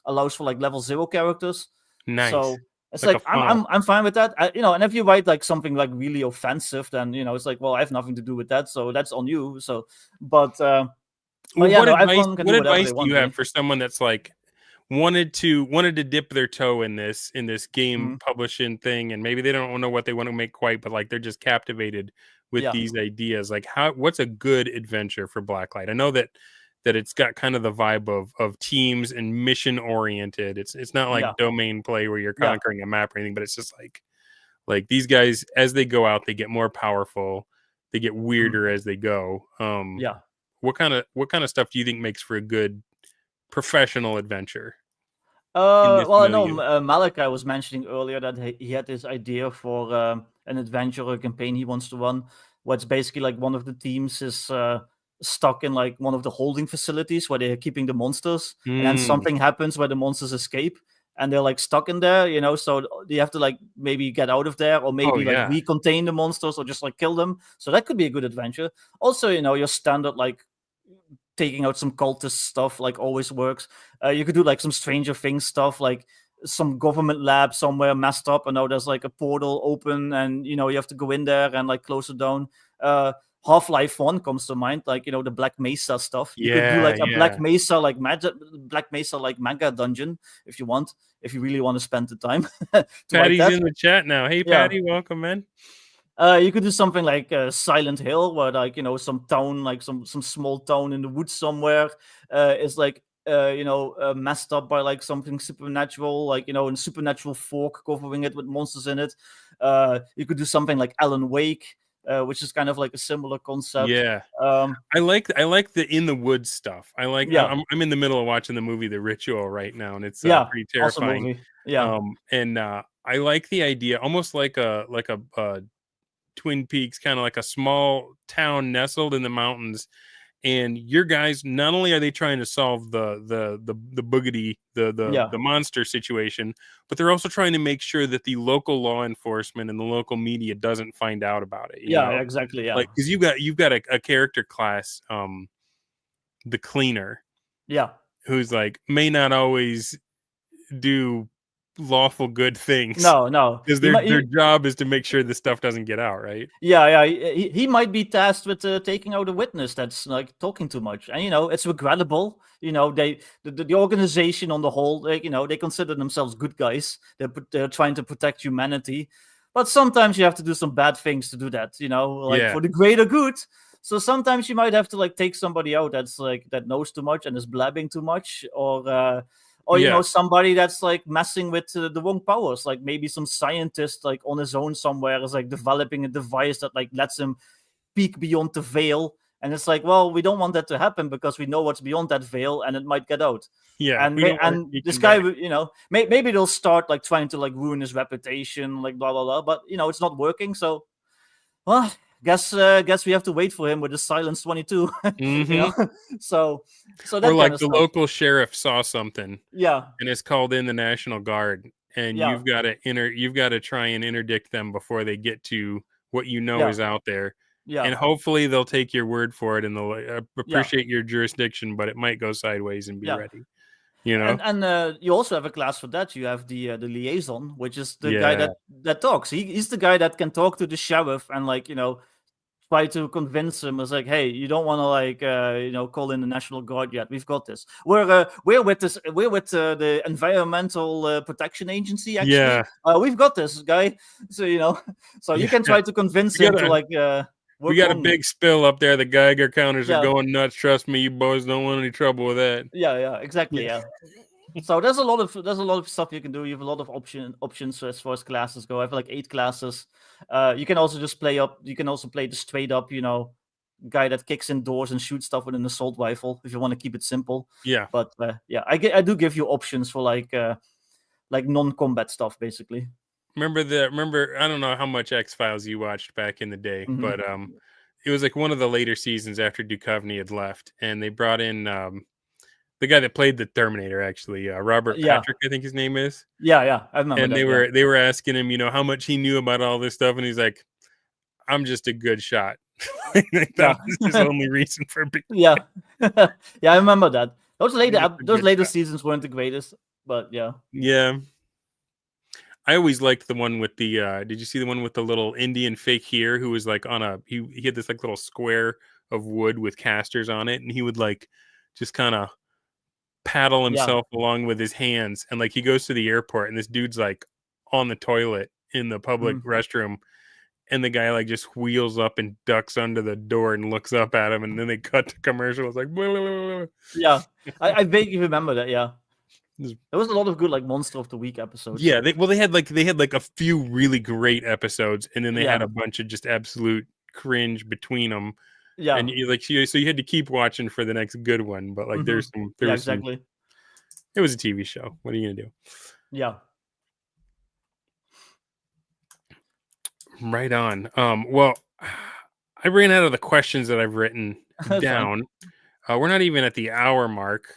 allows for like level 0 characters. Nice. So it's Like a like funnel. I'm fine with that. And if you write like something like really offensive, then it's like, well, I have nothing to do with that, so that's on you. So, but Well, yeah, no, everyone can what do whatever advice they do you want, have really. for someone that's like wanted to dip their toe in this game Mhm. publishing thing, and maybe they don't know what they want to make quite, but like they're just captivated with Yeah. these ideas. Like what's a good adventure for Blacklight? I know that it's got kind of the vibe of teams and mission oriented. It's not Yeah. like domain play where you're Yeah. conquering a map or anything, but it's just like these guys as they go out, they get more powerful, they get Mhm. weirder as they go. Yeah. What kind of stuff do you think makes for a good professional adventure in this Well, I know milieu? Malachi was mentioning earlier that he had this idea for an adventure or campaign he wants to run, where it's basically like one of the teams is stuck in like one of the holding facilities where they're keeping the monsters, and then Mm. something happens where the monsters escape, and they're like stuck in there, so you have to like maybe get out of there, or Oh maybe like yeah, recontain the monsters, or just like kill them. So that could be a good adventure. Also, your standard like taking out some cultist stuff like always works. You could do like some Stranger Things stuff, like some government lab somewhere messed up, and now there's like a portal open, and you have to go in there and like close it down. Half-Life 1 comes to mind, like the Black Mesa stuff. You could do yeah, like a yeah. Black Mesa like mega dungeon if you want, if you really want to spend the time to write Patty's that. in the chat now. Hey, Yeah. Patty, welcome in. You could do something like Silent Hill, where like some town, like some small town in the woods somewhere, is like messed up by like something supernatural, like a supernatural fork covering it with monsters in it. You could do something like Alan Wake, which is kind of like a similar concept. Yeah, Um, I like the in the woods stuff. yeah, I'm in the middle of watching the movie The Ritual right now, and it's yeah, pretty awesome terrifying. movie. Yeah, And I like the idea, almost like a Twin Peaks, kind of like a small town nestled in the mountains. And your guys, not only are they trying to solve the boogity, yeah, the monster situation, but they're also trying to make sure that the local law enforcement and the local media doesn't find out about it. yeah, exactly. Yeah, Like because you've got a character class, the cleaner, yeah, who's like may not always do lawful good things. No. Because their job is to make sure this stuff doesn't get out, right? Yeah. He might be tasked with taking out a witness that's like talking too much, and it's regrettable. The organization on the whole, they consider themselves good guys. They're trying to protect humanity, but sometimes you have to do some bad things to do that. Like for the greater good. So sometimes you might have to like take somebody out that's like that knows too much and is blabbing too much, or somebody that's like messing with the wrong powers, like maybe some scientist like on his own somewhere is like developing a device that like lets him peek beyond the veil, and it's like, well, we don't want that to happen because we know what's beyond that veil and it might get out. Yeah, and this guy, maybe they'll start like trying to like ruin his reputation, like blah blah blah, but it's not working. So, well, guess we have to wait for him with the Silence 22. So that or like kind of the stuff. local sheriff saw something, and it's called in the National Guard, and you've got to try and interdict them before they get to what is out there. And hopefully they'll take your word for it and they'll appreciate your jurisdiction, but it might go sideways, and be ready. And you also have a class for that. You have the liaison, which is the guy that talks. He's the guy that can talk to the sheriff and like try to convince him. It's like, hey, you don't want to like call in the National Guard yet. We've got this. We're with this. We're with the Environmental Protection Agency. Actually, we've got this guy. So so you can try to convince him to like. We got a big spill up there. The Geiger counters are going nuts. Trust me, you boys don't want any trouble with that. Yeah, exactly. Yeah. So there's a lot of stuff you can do. You have a lot of options as far as classes go. I have like 8 classes. You can also just play up. You can also play the straight up, guy that kicks in doors and shoots stuff with an assault rifle if you want to keep it simple. Yeah. But I do give you options for like non-combat stuff basically. Remember, I don't know how much X-Files you watched back in the day, but it was like one of the later seasons after Duchovny had left, and they brought in the guy that played the Terminator, actually, Robert Patrick, I think his name is. Yeah, I remember. And they were asking him, how much he knew about all this stuff, and he's like, "I'm just a good shot." That was his only reason for being. Yeah, I remember that. Those later seasons weren't the greatest, but yeah. Yeah. I always liked the one with the did you see the one with the little Indian fakir who was like on he had this like little square of wood with casters on it, and he would like just kind of paddle himself along with his hands, and like he goes to the airport and this dude's like on the toilet in the public restroom, and the guy like just wheels up and ducks under the door and looks up at him, and then they cut to commercial. It's like blah, blah, blah, blah. Yeah, I vaguely remember that. Yeah. There was a lot of good like Monster of the Week episodes. Yeah, they had like a few really great episodes, and then they had a bunch of just absolute cringe between them. Yeah, and so you had to keep watching for the next good one. But like there was exactly. It was a TV show. What are you gonna do? Yeah. Right on. Well, I ran out of the questions that I've written down. We're not even at the hour mark.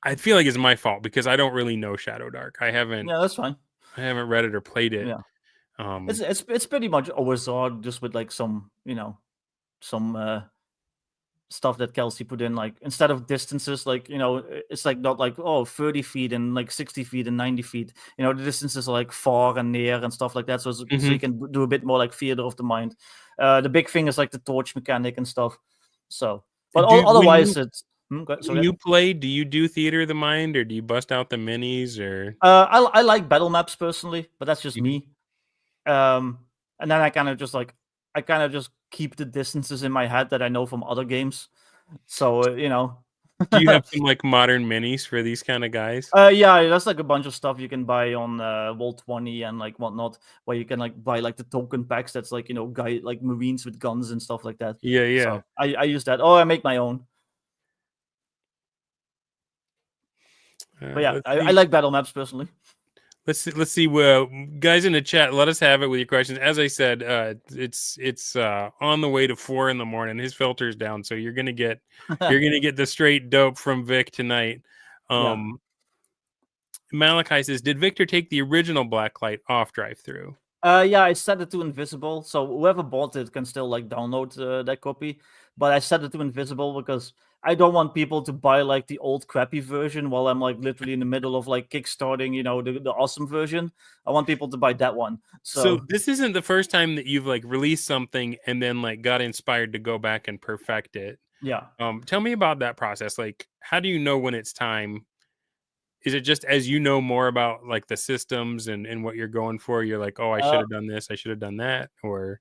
I feel like it's my fault because I don't really know Shadowdark. I haven't. Yeah, that's fine. I haven't read it or played it. Yeah. It's pretty much always just with like some some stuff that Kelsey put in, like instead of distances, like it's like not like 30 feet and like 60 feet and 90 feet. The distances are like far and near and stuff like that. So you can do a bit more like theater of the mind. The big thing is like the torch mechanic and stuff. So, but otherwise it's. When you play, do you do theater of the mind, or do you bust out the minis, or? I like battle maps personally, but that's just me. And then I kind of just keep the distances in my head that I know from other games. So do you have some like modern minis for these kind of guys? Yeah, that's like a bunch of stuff you can buy on Roll20 and like whatnot, where you can like buy like the token packs. That's like guy like Marines with guns and stuff like that. Yeah. So I use that. I make my own. But yeah, I like battle maps personally. Let's see. Well, guys in the chat, let us have it with your questions. As I said, it's on the way to 4 a.m. His filter's down, so you're gonna get the straight dope from Vic tonight. Malachi says, did Viktor take the original Blacklight off drive-through? Yeah, I set it to invisible, so whoever bought it can still like download that copy. But I set it to invisible because I don't want people to buy like the old crappy version while I'm like literally in the middle of like kickstarting, the awesome version. I want people to buy that one. So So this isn't the first time that you've like released something and then like got inspired to go back and perfect it. yeah. Tell me about that process. Like, how do you know when it's time? Is it just as you know more about like the systems and what you're going for, you're like, oh, I should Uh, have done this, I should have done that, or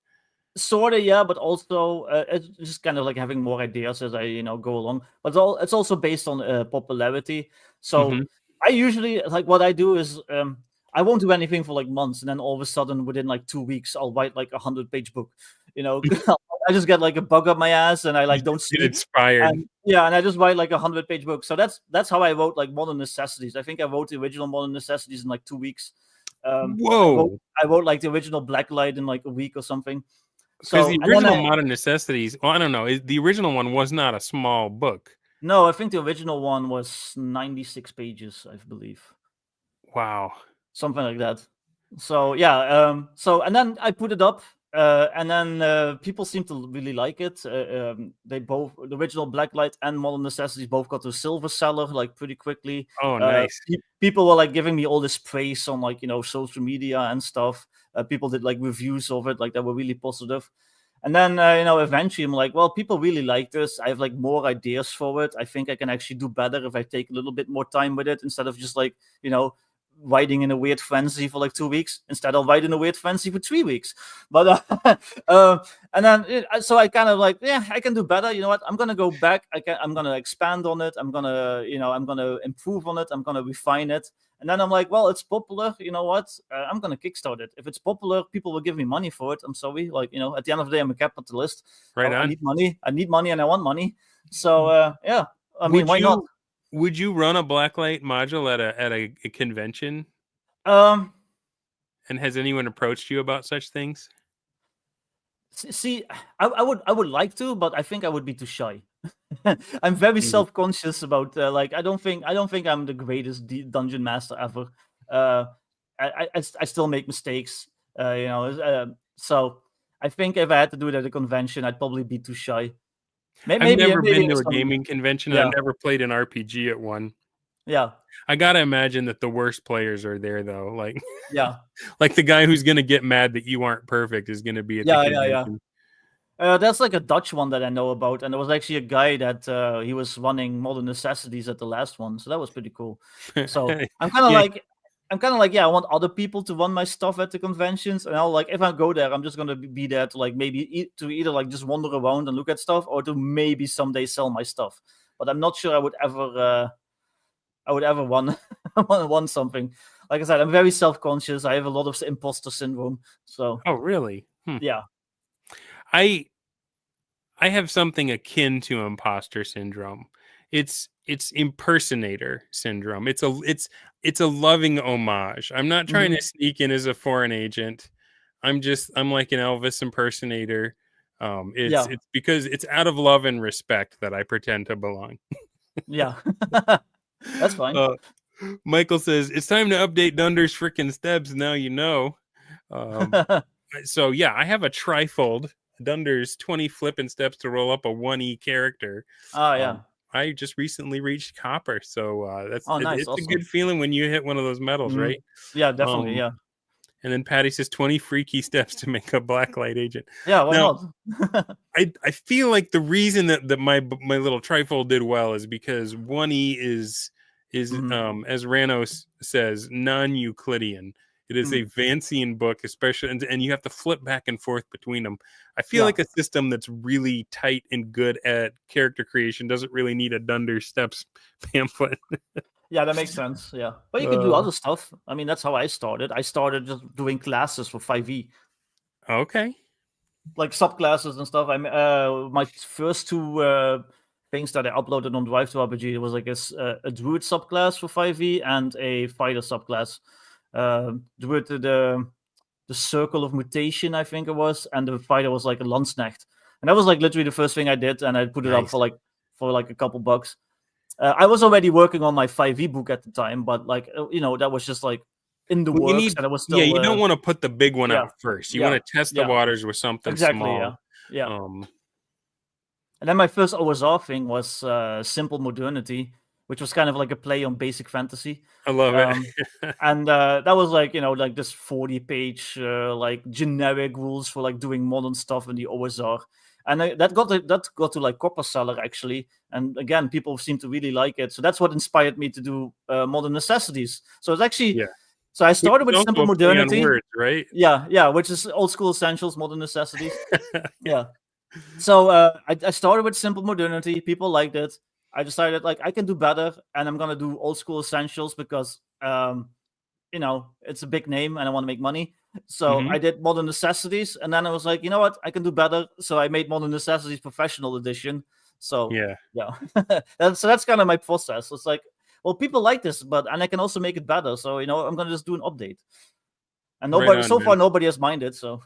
Sort of, yeah, but also it's just kind of like having more ideas as I go along. But it's also based on popularity. So Mhm. I usually like what I do is I won't do anything for like months, and then all of a sudden within like 2 weeks I'll write like 100-page book. You know, I just get like a bug up my ass, and I You like don't just get sleep, inspired. and yeah, and I just write like 100-page book. So that's how I wrote like Modern Necessities. I think I wrote the original Modern Necessities in like 2 weeks. I wrote Whoa. I wrote like the original Blacklight in like a week or something. Because So the and then original Modern Necessities, well, I don't know, the original one was not a small book. no, I think the original one was 96 pages, I believe. Wow. Something like that. So yeah, so and then I put it up, and then people seem to really like it. They both, the original Blacklight and Modern Necessities, both got to silver seller like pretty quickly. Oh, nice. People were like giving me all this praise on like social media and stuff. People did like reviews of it, like that were really positive. And then eventually I'm like, well, people really like this. I have like more ideas for it. I think I can actually do better if I take a little bit more time with it instead of just like writing in a weird frenzy for like 2 weeks instead of writing a weird frenzy for 3 weeks. But and then so I kind of like, yeah, I can do better. You know what? I'm gonna go back. I'm gonna expand on it. I'm gonna improve on it. I'm gonna refine it. And then I'm like, well, it's popular. You know what? I'm gonna kickstart it. If it's popular, people will give me money for it. I'm sorry. Like, at the end of the day, I'm a capitalist. Right I on. need money. I need money, and I want money. So yeah. I mean, Would why not? you run a Blacklight module at a convention? Um, And has anyone approached you about such things? See, I would like to, but I think I would be too shy. I'm very Mhm. self-conscious about like I don't think I'm the greatest dungeon master ever. Uh, I still make mistakes. So I think if I had to do it at a convention, I'd probably be too shy. I've Maybe never been to a some, gaming convention, and yeah, I've never played an RPG at one. yeah, I gotta imagine that the worst players are there, though. Like, yeah, like the guy who's gonna get mad that you aren't perfect is gonna be at the yeah, yeah, yeah. convention. There's like a Dutch one that I know about, and there was actually a guy that he was running Modern Necessities at the last one, so that was pretty cool. So Yeah, I'm kind of like, yeah, I want other people to run my stuff at the conventions, and I'll like, if I go there, I'm just gonna be there to like maybe to either like just wander around and look at stuff, or to maybe someday sell my stuff. But I'm not sure I would ever want want something. Like I said, I'm very self conscious. I have a lot of imposter syndrome. So oh, really? yeah, I I have something akin to imposter syndrome. It's impersonator syndrome. It's a loving homage. I'm not trying hmm, to sneak in as a foreign agent. I'm like an Elvis impersonator. yeah, It's because it's out of love and respect that I pretend to belong. yeah. That's fine. Uh, Michael says it's time to update Dunder's freaking steps. Now you know. Um, so yeah, I have a trifold. Dunder's 20 flipping steps to roll up a 1E character. Oh Um, yeah. I just recently reached copper, so Oh nice, it's a awesome. good feeling when you hit one of those medals, Mhm. right? Yeah, definitely. Um, Yeah. and then Patty says 20 freaky steps to make a blacklight agent. Yeah, why Now, not? I feel like the reason that my little trifold did well is because 1E is Mhm. as Ranos says non-Euclidean. It is a Mm. Vancian book, especially, and you have to flip back and forth between them. I feel Yeah. like a system that's really tight and good at character creation doesn't really need a Dunder Steps pamphlet. Yeah, that makes sense. Yeah. But you can do Uh, other stuff. I mean, that's how I started. I started just doing classes for 5e, okay, like subclasses and stuff. My first two things that I uploaded on Drive to RPG was like a druid subclass for 5e and a fighter subclass. Druid the circle of mutation, I think it was, and the fighter was like a Landsknecht. And that was like literally the first thing I did, and I put it up nice. for like a couple bucks. I was already working on my 5e book at the time, but like that was just like in the Well, works, and I was yeah, still you don't want to put the big one yeah, out first. You want yeah, to test the yeah, waters with something exactly, small. yeah, yeah. Um, And then my first OSR thing was Simple Modernity, which was kind of like a play on basic fantasy. I love it. And that was like, like this 40-page like generic rules for like doing modern stuff in the OSR. And that got to like Copper Seller actually. And again, people seem to really like it. So that's what inspired me to do Modern Necessities. So it's actually, Yeah. so I Which started is with also Simple a play on Modernity. words, right? Yeah, which is Old School Essentials, Modern Necessities. Yeah. So I started with Simple Modernity. People liked it. I decided like I can do better, and I'm gonna do Old School Essentials because it's a big name and I want to make money. So Mhm. I did Modern Necessities, and then I was like, you know what, I can do better. So I made Modern Necessities Professional Edition. So Yeah. yeah, that's kind of my process. It's like, well, people like this, and I can also make it better. So I'm gonna just do an update, and Right nobody on, so man. far nobody has minded. So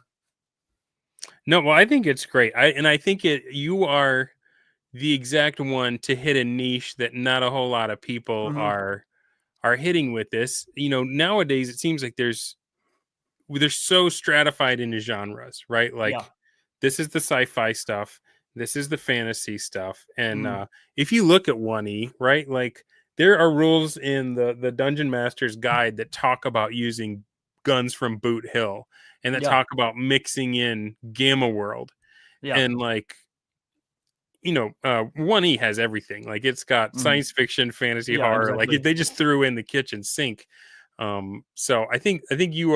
No, well, I think it's great. I think you are the exact one to hit a niche that not a whole lot of people mhm. are hitting with this. Nowadays it seems like they're so stratified into genres, right? Yeah. Like this is the sci-fi stuff, this is the fantasy stuff, and Mhm. if you look at 1E, right, like there are rules in the Dungeon Master's Guide that talk about using guns from Boot Hill and that Yeah. talk about mixing in Gamma World Yeah. and like 1E has everything. Like it's got Mhm. science fiction, fantasy, Yeah, horror. Like exactly. they just threw in the kitchen sink. So I think you've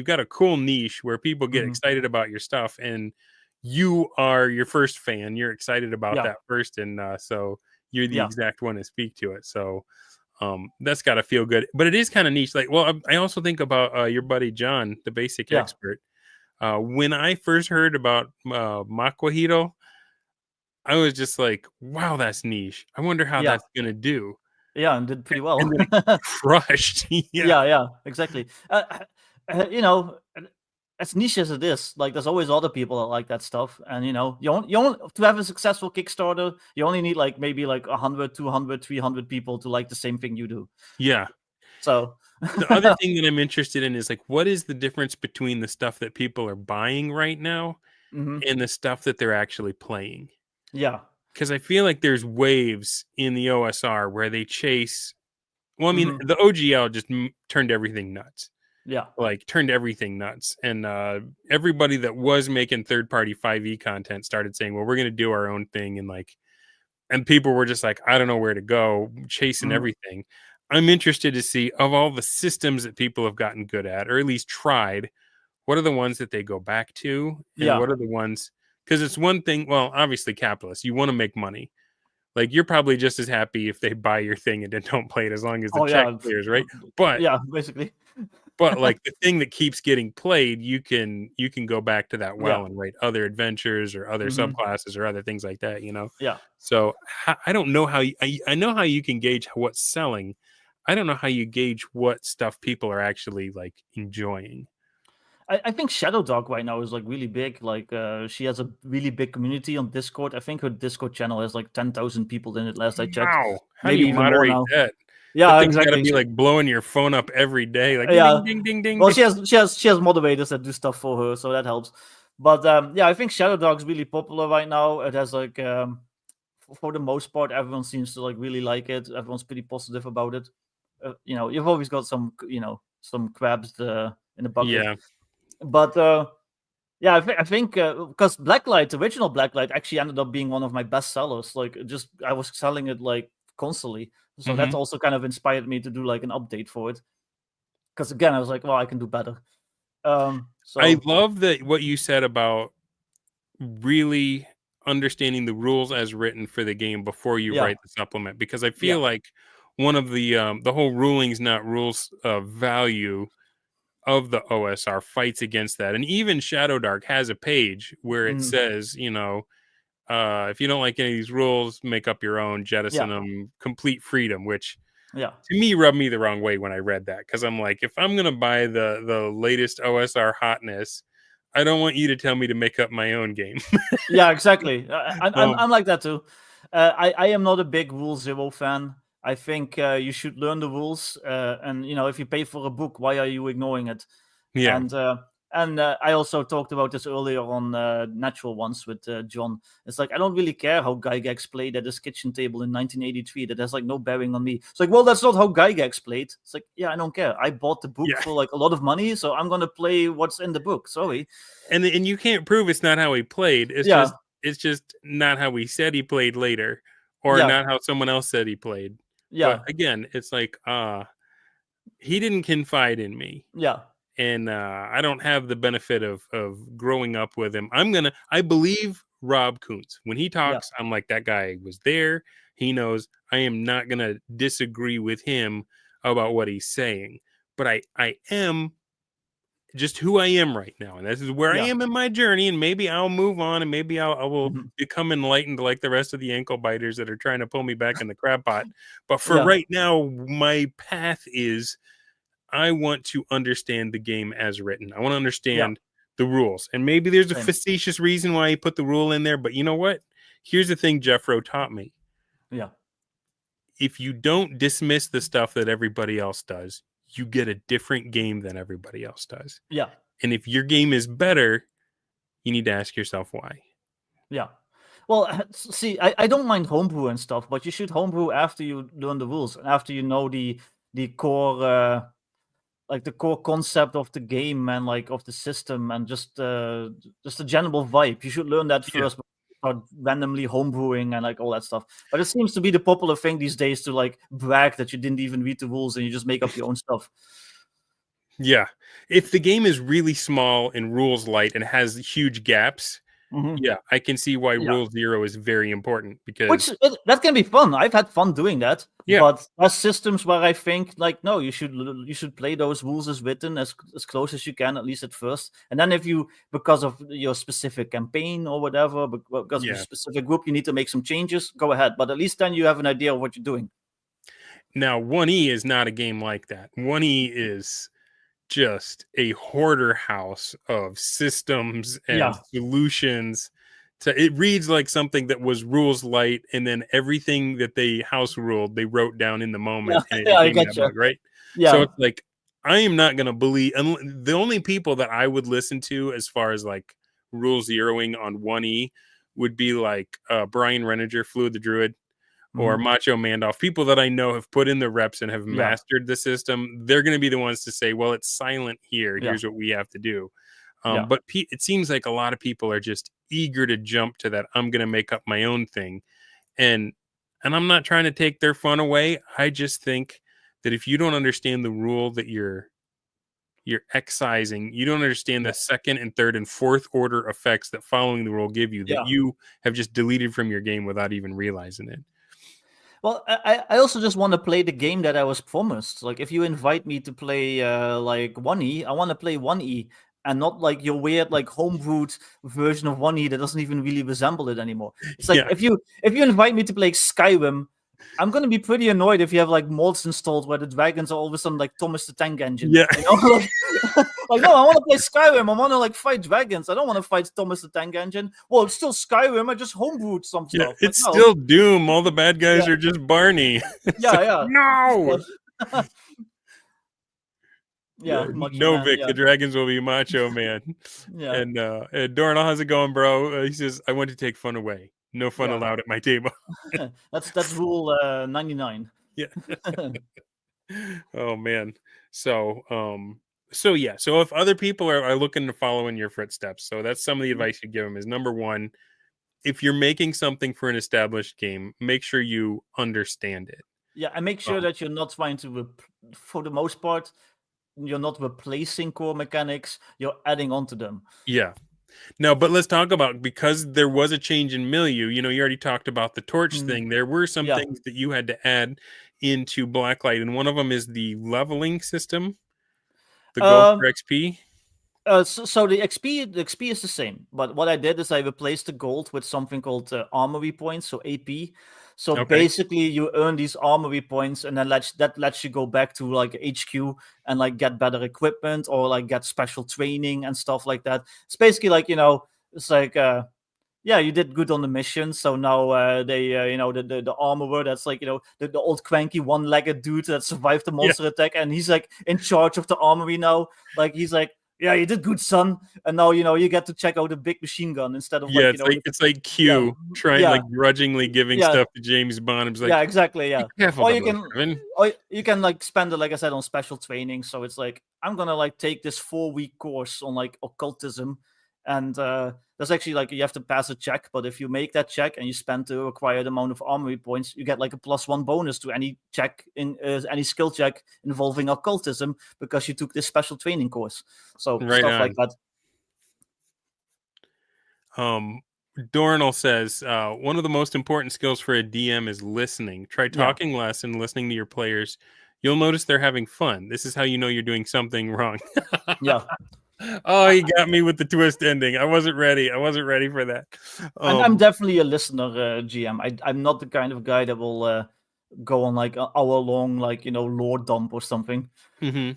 got a cool niche where people get Mhm. excited about your stuff, and you are your first fan. You're excited about Yeah. that first, and so you're the Yeah. exact one to speak to it. So that's got to feel good. But it is kind of niche. Like, well, I also think about your buddy John, the basic Yeah. expert. When I first heard about Maquahito, I was just like, "Wow, that's niche. I wonder how Yeah. that's gonna do." Yeah, and did pretty well. And then it crushed. Yeah. Yeah, exactly. As niche as it is, like there's always other people that like that stuff, and you only to have a successful Kickstarter, you only need like maybe like 100, 200, 300 people to like the same thing you do. Yeah. So The other thing that I'm interested in is, like, what is the difference between the stuff that people are buying right now mhm. and the stuff that they're actually playing? Yeah. Because I feel like there's waves in the OSR where they chase well, I mean, Mhm. the OGL just turned everything nuts. Yeah. Like, turned everything nuts, and, everybody that was making third-party 5e content started saying, "Well, we're gonna do our own thing," and people were just like, I don't know where to go, chasing Mhm. everything. I'm interested to see of all the systems that people have gotten good at, or at least tried, what are the ones that they go back to, and Yeah. what are the ones because it's one thing. Well, obviously, capitalists, you want to make money. Like you're probably just as happy if they buy your thing and then don't play it as long as the Oh check yeah. clears, right? But Yeah, basically. like the thing that keeps getting played, you can go back to that Yeah. well and write other adventures or other Mhm. subclasses or other things like that. Yeah. So I don't know how I know how you can gauge what's selling. I don't know how you gauge what stuff people are actually like enjoying. I think Shadowdark right now is like really big. Like she has a really big community on Discord. I think her Discord channel has like 10,000 people in it last I checked. Wow, how do Maybe you even more moderate now. that? That Yeah, thing's got to exactly. be like blowing your phone up every day, like ding Yeah. ding ding ding ding Well, ding. she has moderators that do stuff for her, so that helps. But yeah, I think Shadowdark is really popular right now. It has like for the most part, everyone seems to like really like it. Everyone's pretty positive about it. You've always got some crabs in the bucket, Yeah. but yeah, I think because Blacklight, the original Blacklight, actually ended up being one of my best sellers. Like, just I was selling it like constantly, so that's hmm also kind of inspired me to do like an update for it. Because again, I was like, well, I can do better. I So love that what you said about really understanding the rules as written for the game before you yeah, write the supplement, because I yeah, feel like one of the whole rulings not rules value of the OSR fights against that. And even Shadowdark has a page where it mm, says, if you don't like any of these rules, make up your own, jettison yeah, them, complete freedom, which yeah, to me rubbed me the wrong way when I read that, because I'm like, if I'm gonna buy the latest OSR hotness, I don't want you to tell me to make up my own game. yeah. Exactly. I'm um, I'm like that too. I am not a big Rule Zero fan. I think you should learn the rules, and if you pay for a book, why are you ignoring it? yeah, And And I also talked about this earlier on Natural Ones with John. It's like, I don't really care how Gygax played at his kitchen table in 1983. That has like no bearing on me. It's like, well, that's not how Gygax played. It's like, yeah, I don't care. I bought the book for like a lot of money, so I'm gonna play what's in the book. Sorry. And you can't prove it's not how he played. It's just not how he said he played later, or not how someone else said he played. Yeah. But again, it's like he didn't confide in me. Yeah. And I don't have the benefit of growing up with him. I believe Rob Kuntz. When he talks, I'm like, that guy was there. He knows. I am not going to disagree with him about what he's saying. But I am just who I am right now. And this is where I am in my journey. And maybe I'll move on, and maybe I will become enlightened like the rest of the ankle biters that are trying to pull me back in the crab pot. But for right now, my path is, I want to understand the game as written. I want to understand the rules. And maybe there's a facetious reason why he put the rule in there. But you know what? Here's the thing Jeffro taught me. Yeah. If you don't dismiss the stuff that everybody else does, you get a different game than everybody else does. Yeah. And if your game is better, you need to ask yourself why. Yeah. Well, see, I don't mind homebrew and stuff, but you should homebrew after you learn the rules and after you know the core like the core concept of the game and like of the system and just the general vibe. You should learn that first before you start randomly homebrewing and like all that stuff. But it seems to be the popular thing these days to like brag that you didn't even read the rules and you just make up your own stuff. Yeah. If the game is really small and rules light and has huge gaps, I can see why Rule 0 is very important, because that can be fun. I've had fun doing that. Yeah. But there's systems where I think like, no, you should play those rules as written as close as you can, at least at first. And then if you, because of your specific campaign or whatever, because of your specific group, you need to make some changes, go ahead. But at least then you have an idea of what you're doing. Now, 1E is not a game like that. 1E is just a hoarder house of systems and solutions. It reads like something that was rules light, and then everything that they house ruled, they wrote down in the moment. And it became that book, right? Yeah. So it's like, I am not going to believe, the only people that I would listen to as far as like rule zeroing on 1E would be like Brian Reniger, Fluid the Druid, or Macho Mandolf, people that I know have put in the reps and have mastered the system. They're going to be the ones to say, well, it's silent here. Here's what we have to do. But it seems like a lot of people are just eager to jump to that. I'm going to make up my own thing. And I'm not trying to take their fun away. I just think that if you don't understand the rule that you're excising, you don't understand the second and third and fourth order effects that following the rule give you, that you have just deleted from your game without even realizing it. Well, I also just want to play the game that I was promised. Like, if you invite me to play like 1E, I want to play 1E, and not like your weird like homebrewed version of 1E that doesn't even really resemble it anymore. It's like if you invite me to play Skyrim, I'm gonna be pretty annoyed if you have like mods installed where the dragons are all of a sudden like Thomas the Tank Engine. Yeah. You know? Like, no, I want to play Skyrim. I want to like fight dragons. I don't want to fight Thomas the Tank Engine. Well, it's still Skyrim. I just homebrewed some stuff. It's still Doom. All the bad guys are just Barney. No. No, Vic. The dragons will be Macho Man. And Dornall, how's it going, bro? He says, I want to take fun away. No fun allowed at my table. That's rule 99. Yeah. Oh man. So if other people are looking to follow in your footsteps, so that's some of the advice you give them is, number one, if you're making something for an established game, make sure you understand it. Yeah, and make sure that you're not trying to, for the most part, you're not replacing core mechanics, you're adding on to them. Yeah. No, but let's talk about, because there was a change in milieu. You know, you already talked about the torch thing. There were some things that you had to add into Blacklight, and one of them is the leveling system, the gold for XP. So the XP is the same, but what I did is I replaced the gold with something called armory points, so AP. So basically, you earn these armory points, and then that lets you go back to like HQ and like get better equipment or like get special training and stuff like that. It's basically like, you know, it's like you did good on the mission, so now they you know, the armorer that's like, you know, the old cranky one-legged dude that survived the monster attack, and he's like in charge of the armory now. Like, he's like, yeah, you did good, son. And now you get to check out a big machine gun instead of Yeah, like it's like yeah, Q trying yeah, like grudgingly giving yeah, stuff to James Bond. It's yeah, like, exactly, be yeah. careful, Or you double oh can, 007. like spend it, like I said, on special training. So it's like I'm gonna like take this 4-week course on like occultism, and there's actually like you have to pass a check. But if you make that check and you spend the required amount of armory points, you get like a +1 bonus to any check in any skill check involving occultism because you took this special training course. So Right stuff like on. that. Dornell says one of the most important skills for a DM is listening. Try Yeah, talking less and listening to your players. You'll notice they're having fun. This is how you know you're doing something wrong. yeah. Oh, he got me with the twist ending. I wasn't ready. I wasn't ready for that. I'm definitely a listener, GM. I'm not the kind of guy that will go on like an hour long, like lore dump or something. Mm-hmm.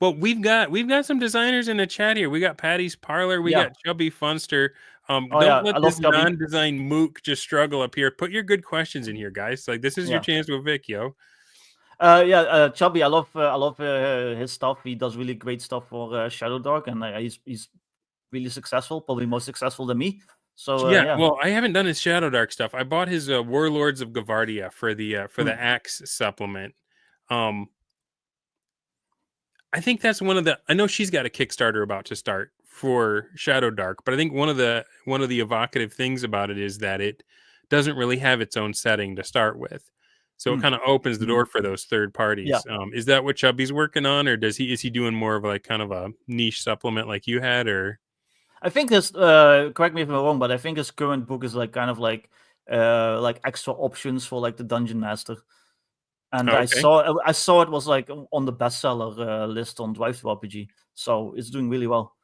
Well, we've got some designers in the chat here. We got Patty's Parlor. We Yeah. got Chubby Funster. Oh Don't yeah, let I this love Chubby. non-design mook just struggle up here. Put your good questions in here, guys. Like this is your Yeah. chance with Vic, yo. Chubby. I love his stuff. He does really great stuff for Shadowdark, and he's really successful. Probably more successful than me. So Yeah, yeah. well, I haven't done his Shadowdark stuff. I bought his Warlords of Gavardia for the Hmm. Axe supplement. Um, I think that's one of the. I know she's got a Kickstarter about to start for Shadowdark, but I think one of the evocative things about it is that it doesn't really have its own setting to start with, so it Hmm. kind of opens the Hmm. door for those third Yeah. parties. Is that what Chubby's working on, or is he doing more of like kind of a niche supplement like you had, or? I think this. Correct me if I'm wrong, but I think his current book is like kind of like extra options for like the dungeon master. And I Okay. saw it was like on the bestseller list on Drive to RPG, so it's doing really well.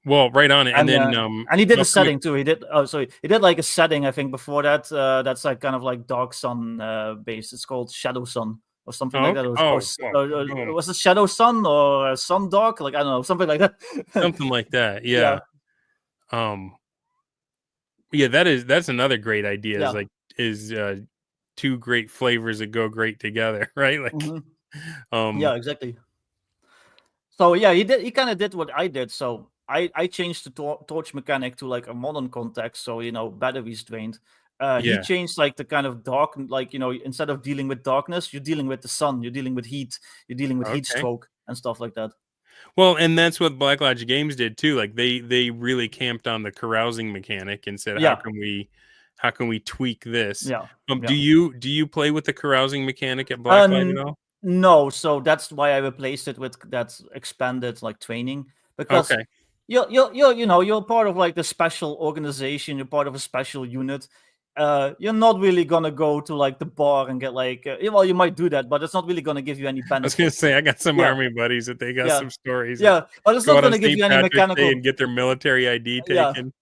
Well, right on it, and And then he did a oh, setting too. He did like a setting. I think before that, that's like kind of like Dark Sun based. It's called Shadow Sun or something like okay. that. Oh, well, boom. Was it Shadow Sun or Sun Dark? Like I don't know, something like that. Something like that. Yeah, Yeah. Um yeah, that's another great idea is yeah, like is two great flavors that go great together, right? Like hmm um yeah, exactly. So yeah, he kind of did what I did. So I changed the torch mechanic to like a modern context. So batteries drained. He yeah. changed like the kind of dark, like instead of dealing with darkness, you're dealing with the sun, you're dealing with heat, you're dealing with heat Okay. stroke and stuff like that. Well, and that's what Blacklight Games did too. Like they really camped on the carousing mechanic and said, Yeah, how can we tweak this? yeah, Do yeah. you play with the carousing mechanic at Blacklight at Um, all? no, so that's why I replaced it with that expanded like training because Okay. you're part of like the special organization. You're part of a special unit. You're not really gonna go to like the bar and get like well, you might do that, but it's not really gonna give you any I was gonna benefit. say I got some Yeah, army buddies that they got yeah, some stories that yeah, but it's go not out on gonna give St. you any Patrick's Day mechanical. and get their military ID Yeah, taken.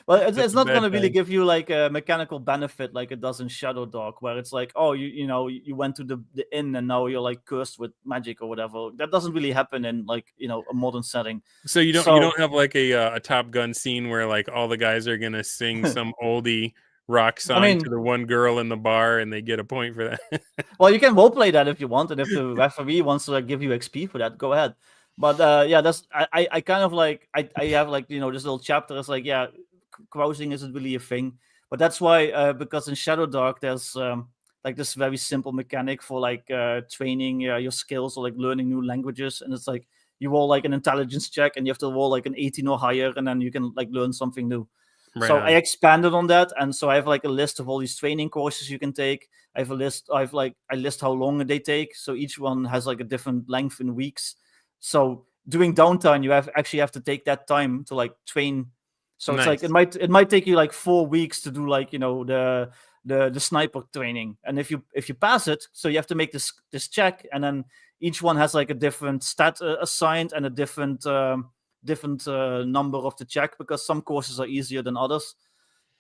well, it's, That's it's a not going bad to really time. give you like a mechanical benefit like it does in Shadowdark, where it's like, oh, you went to the inn and now you're like cursed with magic or whatever. That doesn't really happen in like a modern setting. So you So don't have like a Top Gun scene where like all the guys are gonna sing some oldie rock I song to mean, the one girl in the bar and they get a point for that. well, you can roleplay that if you want, and if the referee wants to like give you XP for that, go ahead. But yeah, that's I kind of like I have like this little chapter. It's like, yeah, carousing isn't really a thing, but that's why because in Shadowdark there's like this very simple mechanic for like training your skills or like learning new languages, and it's like you roll like an intelligence check and you have to roll like an 18 or higher, and then you can like learn something new. Right So I on. expanded on that, and so I have like a list of all these training courses you can take. I have a list. I list how long they take. So each one has like a different length in weeks. So during downtime, you actually have to take that time to like train. So it's like it Nice. might take you like 4 weeks to do like the sniper training, and if you pass it, so you have to make this check, and then each one has like a different stat assigned and a different number of the check because some courses are easier than others.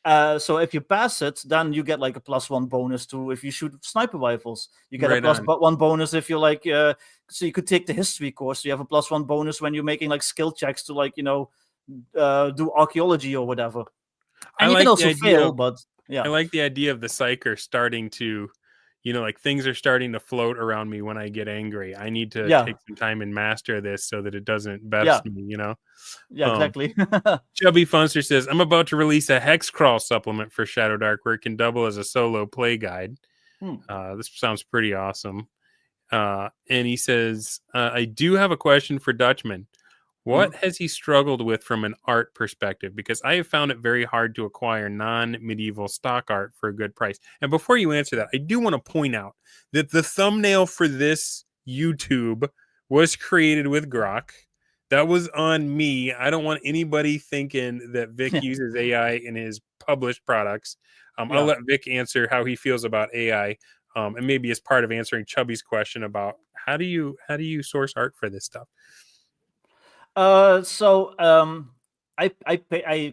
So if you pass it, then you get like a +1 bonus to if you shoot sniper rifles. You get a Right on. +1 bonus if you're like so you could take the history course. So you have a +1 bonus when you're making like skill checks to like do archaeology or whatever. I And you can like the also idea fail, of but I yeah, like the idea of the psyker starting to, like things are starting to float around me when I get angry. I need to Yeah. take some time and master this so that it doesn't Yeah. best me, Yeah. Exactly. Chubby Funster says, I'm about to release a Hex Crawl supplement for Shadowdark where it can double as a solo play guide. This sounds pretty awesome. And he says, I do have a question for Dutchman. What has he struggled with from an art perspective? Because I have found it very hard to acquire non-medieval stock art for a good price. And before you answer that, I do want to point out that the thumbnail for this YouTube was created with Grok. That was on me. I don't want anybody thinking that Vic uses AI in his published products. I'll let Vic answer how he feels about AI, and maybe as part of answering Chubby's question about how do you source art for this stuff. I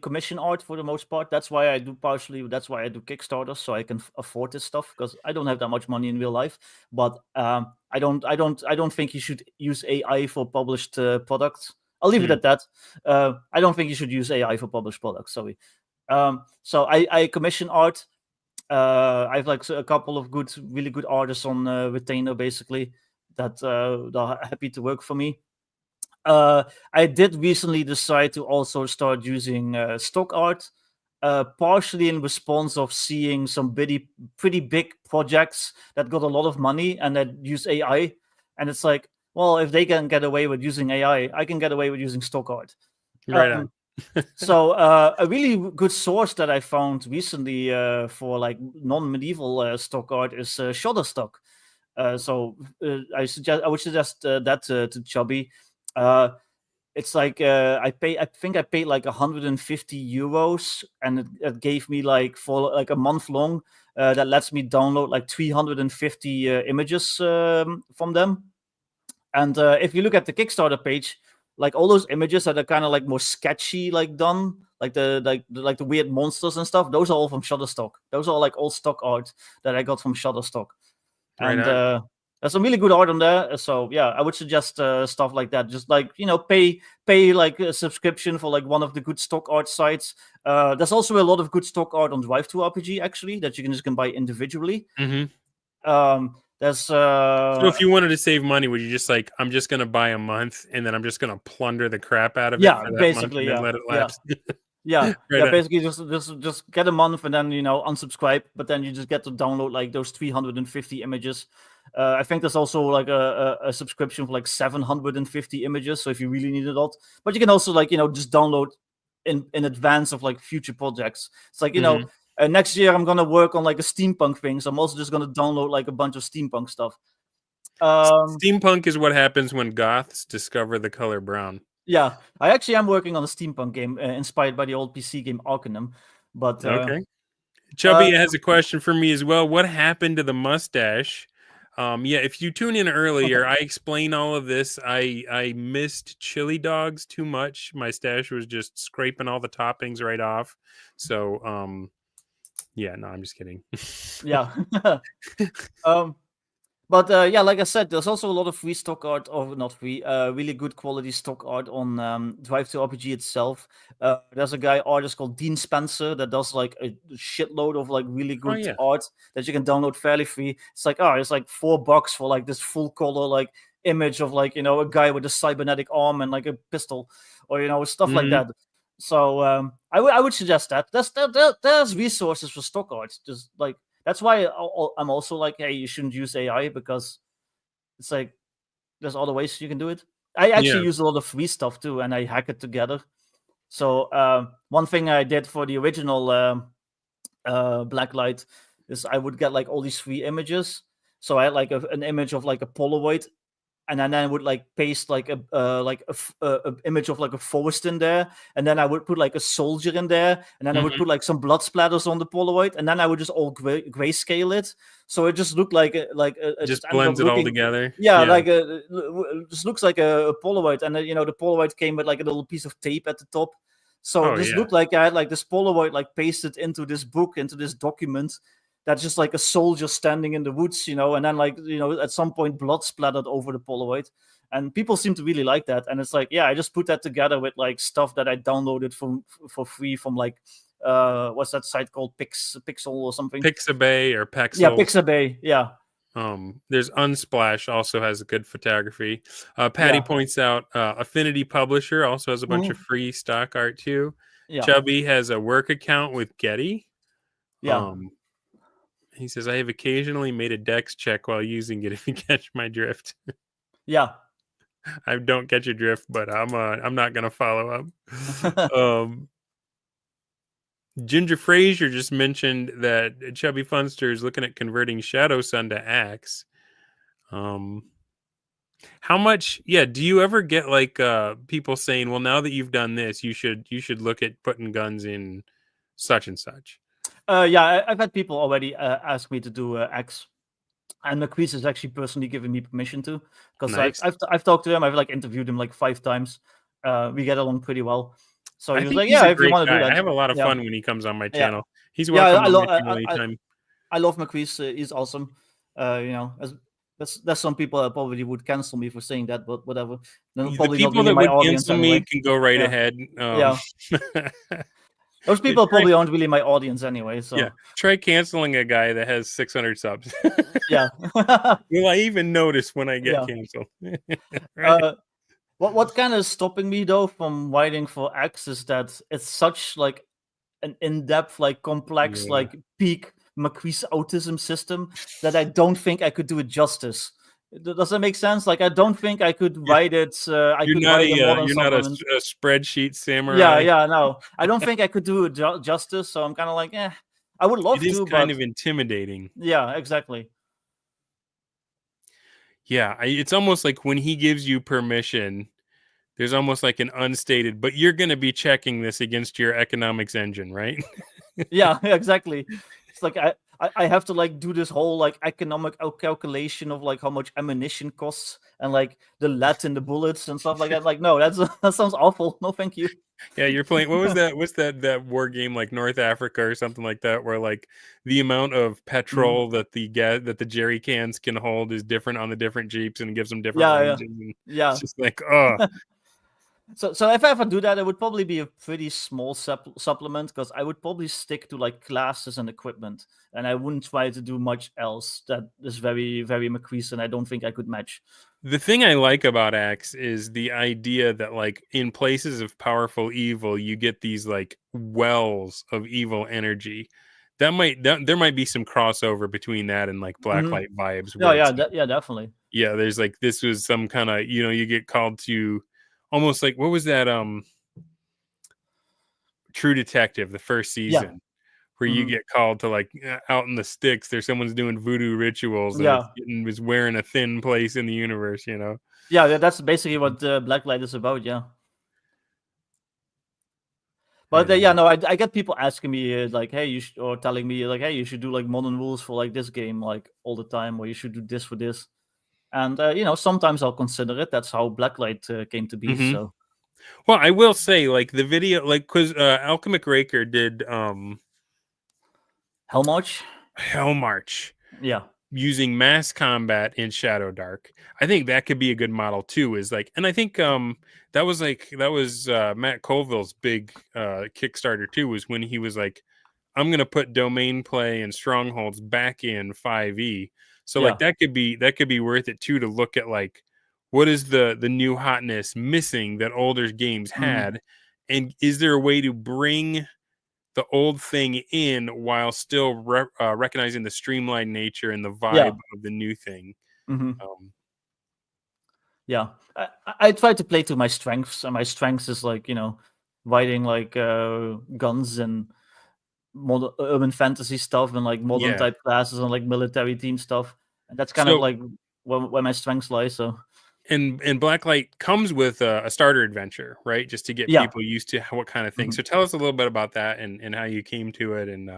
commission art for the most part. That's why I do Kickstarters, so I can afford this stuff, because I don't have that much money in real life. But I don't think you should use AI for published products. I'll leave it at that. I don't think you should use AI for published products. Sorry. So I commission art. I have like a couple of really good artists on retainer, basically, that are happy to work for me. I did recently decide to also start using stock art, partially in response of seeing some pretty big projects that got a lot of money and that use AI. And it's like, well, if they can get away with using AI, I can get away with using stock art. Right on. So a really good source that I found recently for like non-medieval stock art is Shutterstock. So I would suggest that to Chubby. It's like I think I paid like 150 euros, and it gave me like for like a month long that lets me download like 350 images from them. And if you look at the Kickstarter page, like all those images that are kind of like more sketchy, like done, like the weird monsters and stuff, those are all from Shutterstock. Those are like old stock art that I got from Shutterstock. Right And on. there's some really good art on there. So yeah, I would suggest stuff like that. Just like, pay like a subscription for like one of the good stock art sites. There's also a lot of good stock art on Drive to RPG, actually, that you can buy individually. There's so if you wanted to save money, would you just like, I'm just gonna buy a month and then I'm just gonna plunder the crap out of it for that basically, month and then let it lapse? Yeah, Right on. basically just get a month and then unsubscribe, but then you just get to download like those 350 images. I think there's also like a subscription for like 750 images, so if you really need a lot. But you can also like just download in advance of like future projects. It's like next year I'm gonna work on like a steampunk thing, so I'm also just gonna download like a bunch of steampunk stuff. Steampunk is what happens when goths discover the color brown. Yeah, I actually am working on a steampunk game inspired by the old PC game Arcanum. But okay. Chubby has a question for me as well. What happened to the mustache? Yeah, if you tune in earlier, I explain all of this. I missed chili dogs too much. My stash was just scraping all the toppings right off. So, yeah, no, I'm just kidding. Yeah. But yeah, like I said, there's also a lot of free stock art, or not free, really good quality stock art on Drive to RPG itself. There's a artist called Dean Spencer that does like a shitload of like really good art that you can download fairly free. It's like it's like $4 for like this full color like image of like a guy with a cybernetic arm and like a pistol, or stuff like that. So I would suggest that. There's resources for stock art, just like. That's why I'm also like, hey, you shouldn't use AI, because it's like there's other ways you can do it. I actually use a lot of free stuff too, and I hack it together. So one thing I did for the original Blacklight is I would get like all these free images. So I had like an image of like a Polaroid, and then I would like paste like a image of like a forest in there, and then I would put like a soldier in there, and then I would put like some blood splatters on the Polaroid, and then I would just all grayscale it, so it just looked like it just blends it all together. Like it just looks like a Polaroid, and the Polaroid came with like a little piece of tape at the top, so this looked like I had like this Polaroid like pasted into this book, into this document. That's just like a soldier standing in the woods, and then like, at some point blood splattered over the Polaroid. And people seem to really like that. And it's like, yeah, I just put that together with like stuff that I downloaded for free from like, what's that site called? Pixel or something? Pixabay or Pexel. Yeah, Pixabay. Yeah. There's Unsplash also has a good photography. Patty Yeah. points out Affinity Publisher also has a bunch of Mhm. free stock art too. Yeah. Chubby has a work account with Getty. Yeah. He says, I have occasionally made a dex check while using it if you catch my drift. Yeah. I don't catch your drift, but I'm not gonna follow up. Um, Ginger Frazier just mentioned that Chubby Funster is looking at converting Shadow Sun to Axe. How much? Yeah, do you ever get like people saying, "Well, now that you've done this, you should look at putting guns in such and such." Yeah, I've had people already ask me to do X, and McQueese has actually personally given me permission to, because Nice. I've talked to him. I've like interviewed him like 5 times. We get along pretty well. So I he was think like, he's a "Yeah, if you great want to do guy. I that, have a lot of yeah, fun when he comes on my yeah, channel. He's yeah." welcome on my channel anytime. I love McQueese. He's awesome. As there's some people that probably would cancel me for saying that, but whatever. They're The probably not people really that my would audience cancel me anyway. can go right Yeah, ahead. yeah. Those Yeah, people probably aren't really my audience anyway. yeah, So try canceling a guy that has 600 subs. yeah, Will I even notice when I get yeah. canceled? Right? Uh, what kind of stopping me though from writing for X is that it's such like an in-depth, like complex, Yeah. like peak McQueese autism system that I don't think I could do it justice. Does that make sense? Like I don't think I could You're, write it. I you're could not write a a modern you're not a, supplement. a spreadsheet Yeah, samurai. yeah, no, I don't think I could do it justice. So I'm kind of like, I would It love is to, kind but of intimidating. yeah, exactly. Yeah, it's almost like when he gives you permission, there's almost like an unstated, but you're going to be checking this against your economics engine, right? Yeah, exactly. It's like I have to like do this whole like economic calculation of like how much ammunition costs and like the lead in the bullets and stuff like that. Like, no, that sounds awful. No, thank you. Yeah, you're playing. What was that? What's that war game like North Africa or something like that, where like the amount of Mhm. petrol that the jerry cans can hold is different on the different jeeps and gives them different Yeah, yeah, ranges. And it's yeah. just like, oh, So if I ever do that, it would probably be a pretty small supplement because I would probably stick to like classes and equipment, and I wouldn't try to do much else that is very very McQueese, and I don't think I could match. the thing I like about Axe is the idea that like in places of powerful evil, you get these like wells of evil energy. There might be some crossover between that and like Hmm. Blacklight vibes, Yeah, where yeah, it's like, yeah, definitely. yeah, there's like this was some kind of, you get called to almost like, what was that True Detective, the first Yeah. season, where you Hmm. get called to like out in the sticks, there's someone's doing voodoo rituals and Yeah. is wearing a thin place in the universe, Yeah, that's basically what Blacklight is about. Yeah, but Right yeah, on. no, I get people asking me like, "Hey, or telling me like, hey, you should do like modern rules for like this game like all the time, or you should do this for this." And sometimes I'll consider it. That's how Blacklight came to be. Hmm. So Well, I will say, like the video, like because Alchemic Raker did Hellmarch, Hell March yeah, using mass combat in Shadowdark. I think that could be a good model too. Is like, and I think that was Matt Colville's big Kickstarter too. Was when he was like, I'm gonna put domain play and strongholds back in 5e. So like yeah, that could be worth it too, to look at like what is the new hotness missing that older games mhm, had, and is there a way to bring the old thing in while still recognizing the streamlined nature and the yeah, vibe of the new thing. hmm, Um, yeah. I try to play to my strengths, and my strengths is like writing like guns and modern urban fantasy stuff and like modern yeah. type classes and like military team stuff, and that's kind of So like where my strengths lie. So and Blacklight comes with a starter adventure, right? Just to get yeah. people used to what kind of thing. Mhm. So tell us a little bit about that and how you came to it. And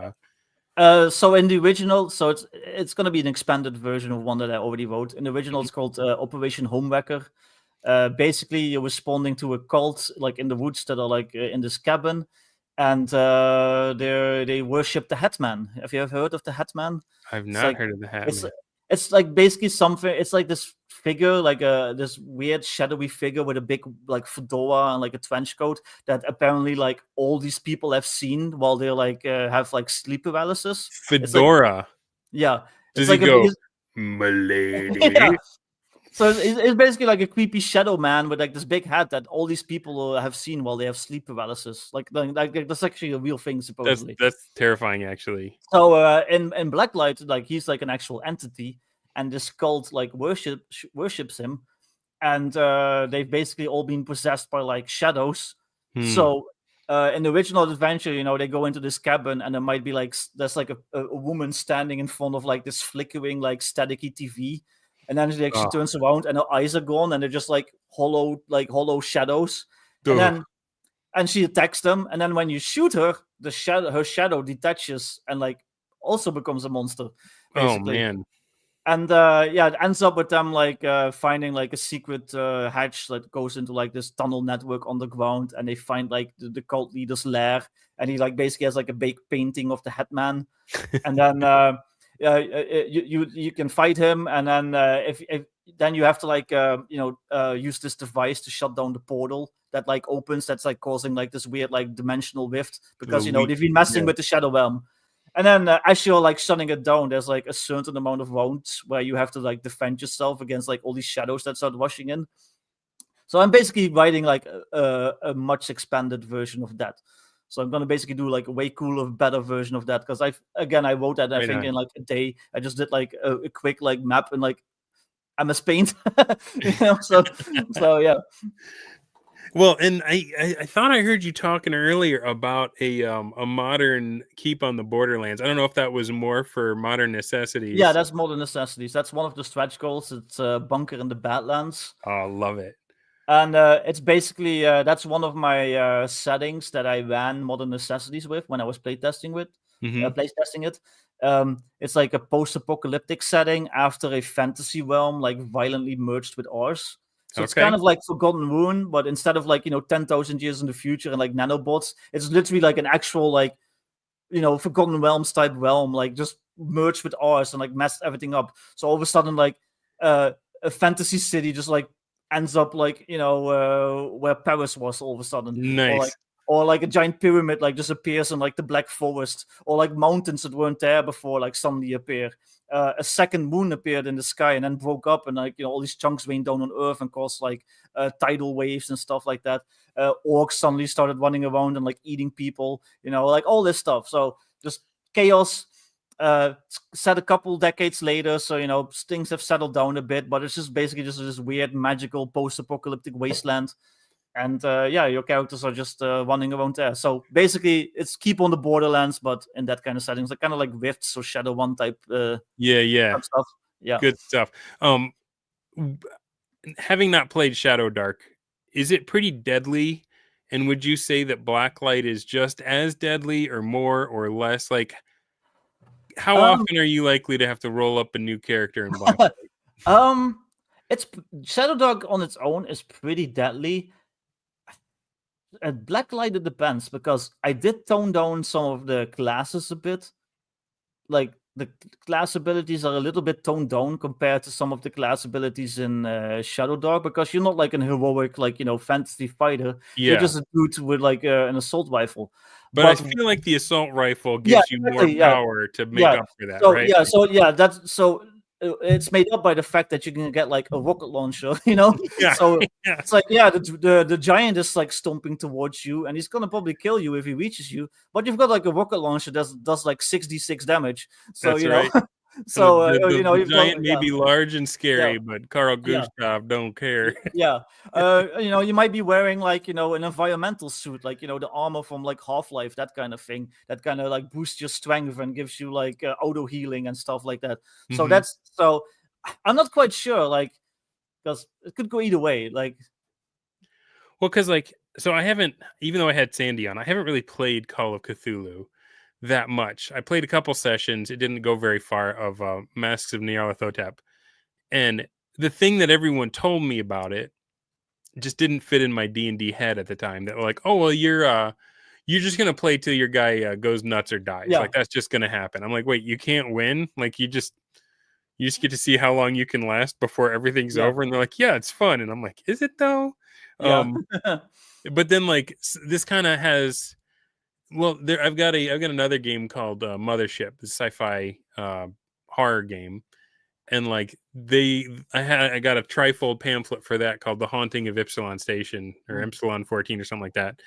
So in the original, so it's gonna be an expanded version of one that I already wrote. In the original, Mhm. it's called Operation Homewrecker. Basically, you're responding to a cult like in the woods that are like in this cabin, and they worship the Hetman. Have you ever heard of the Hetman? I've It's not like heard of the it's Hatman. it's like basically something. It's like this figure, like this weird shadowy figure with a big like fedora and like a trench coat that apparently like all these people have seen while they're like have like sleep paralysis. It's like Fedora. yeah, it's Does he like go? milady. So it's basically like a creepy shadow man with like this big hat that all these people have seen while they have sleep paralysis. Like that's actually a real thing supposedly. That's terrifying, actually. So in Blacklight, like he's like an actual entity, and this cult like worships him, and they've basically all been possessed by like shadows. So in the original adventure, you know, they go into this cabin, and there might be like there's like a woman standing in front of like this flickering like staticky TV, and then she turns around and her eyes are gone, and they're just like hollow shadows, and she attacks them, and then when you shoot her, her shadow detaches and like also becomes a monster, basically. Oh man. And it ends up with them like finding like a secret hatch that goes into like this tunnel network underground, and they find like the cult leader's lair, and he like basically has like a big painting of the headman, and then you can fight him, and then if then you have to like use this device to shut down the portal that like opens, that's like causing like this weird like dimensional rift, because they've been messing with the shadow realm. And then as you're like shutting it down, there's like a certain amount of rounds where you have to like defend yourself against like all these shadows that start rushing in. So I'm basically writing like a much expanded version of that. So I'm gonna basically do like a way cooler, better version of that, because I wrote that I think in like a day. I just did like a quick like map and like MS Paint, so yeah. Well, and I thought I heard you talking earlier about a modern keep on the Borderlands. I don't know if that was more for Modern Necessities. Yeah, that's Modern Necessities. That's one of the stretch goals. It's Bunker in the Badlands. Oh, love it. And it's basically that's one of my settings that I ran Modern Necessities with when I was playtesting it. It's like a post-apocalyptic setting after a fantasy realm like violently merged with ours. So it's kind of like Forgotten Ruin, but instead of like 10,000 years in the future and like nanobots, it's literally like an actual like Forgotten Realms type realm, like just merged with ours and like messed everything up. So all of a sudden, like a fantasy city just like ends up like where Paris was all of a sudden. Nice. Or like a giant pyramid like just appears in like the Black Forest, or like mountains that weren't there before like suddenly appear. A second moon appeared in the sky and then broke up, and like all these chunks rained down on Earth and caused like tidal waves and stuff like that. Orcs suddenly started running around and like eating people, like all this stuff. So just chaos. Set a couple decades later, so things have settled down a bit, but it's just basically just this weird magical post-apocalyptic wasteland. And your characters are just running around there. So basically, it's keep on the Borderlands, but in that kind of settings, like kind of like Rifts or Shadowrun type. Type stuff. Yeah, good stuff. Having not played Shadowdark, is it pretty deadly? And would you say that Blacklight is just as deadly, or more, or less? Like, how often are you likely to have to roll up a new character in Blacklight? It's Shadowdark on its own is pretty deadly. At Blacklight, it depends, because I did tone down some of the classes a bit. Like the class abilities are a little bit toned down compared to some of the class abilities in Shadowdark, because you're not like an heroic like fantasy fighter. You're just a dude with like an assault rifle. But I feel like the assault rifle gives you more power to make up for that, right? It's made up by the fact that you can get like a rocket launcher, Yeah. So it's like the giant is like stomping towards you, and he's gonna probably kill you if he reaches you. But you've got like a rocket launcher that does like 66 damage. So that's right. So the giant may be large and scary, but Carl Gustav don't care. You might be wearing like an environmental suit, like the armor from like Half-Life, that kind of thing, that kind of like boosts your strength and gives you like auto healing and stuff like that. So I'm not quite sure, like, because it could go either way, like. Well, because like, so I haven't, even though I had Sandy on, I haven't really played Call of Cthulhu that much. I played a couple sessions. It didn't go very far, of Masks of Nyarlathotep. And the thing that everyone told me about it just didn't fit in my D&D head at the time. That were like, oh, well, you're just going to play till your guy goes nuts or dies. Like, that's just going to happen. I'm like, wait, you can't win? Like, you just get to see how long you can last before everything's over. And they're like, yeah, it's fun. And I'm like, is it though? But then like, this kind of has, well, I've got another game called Mothership, the sci-fi horror game, and like I got a trifold pamphlet for that called The Haunting of Ypsilon Station, or Ypsilon 14 or something like that.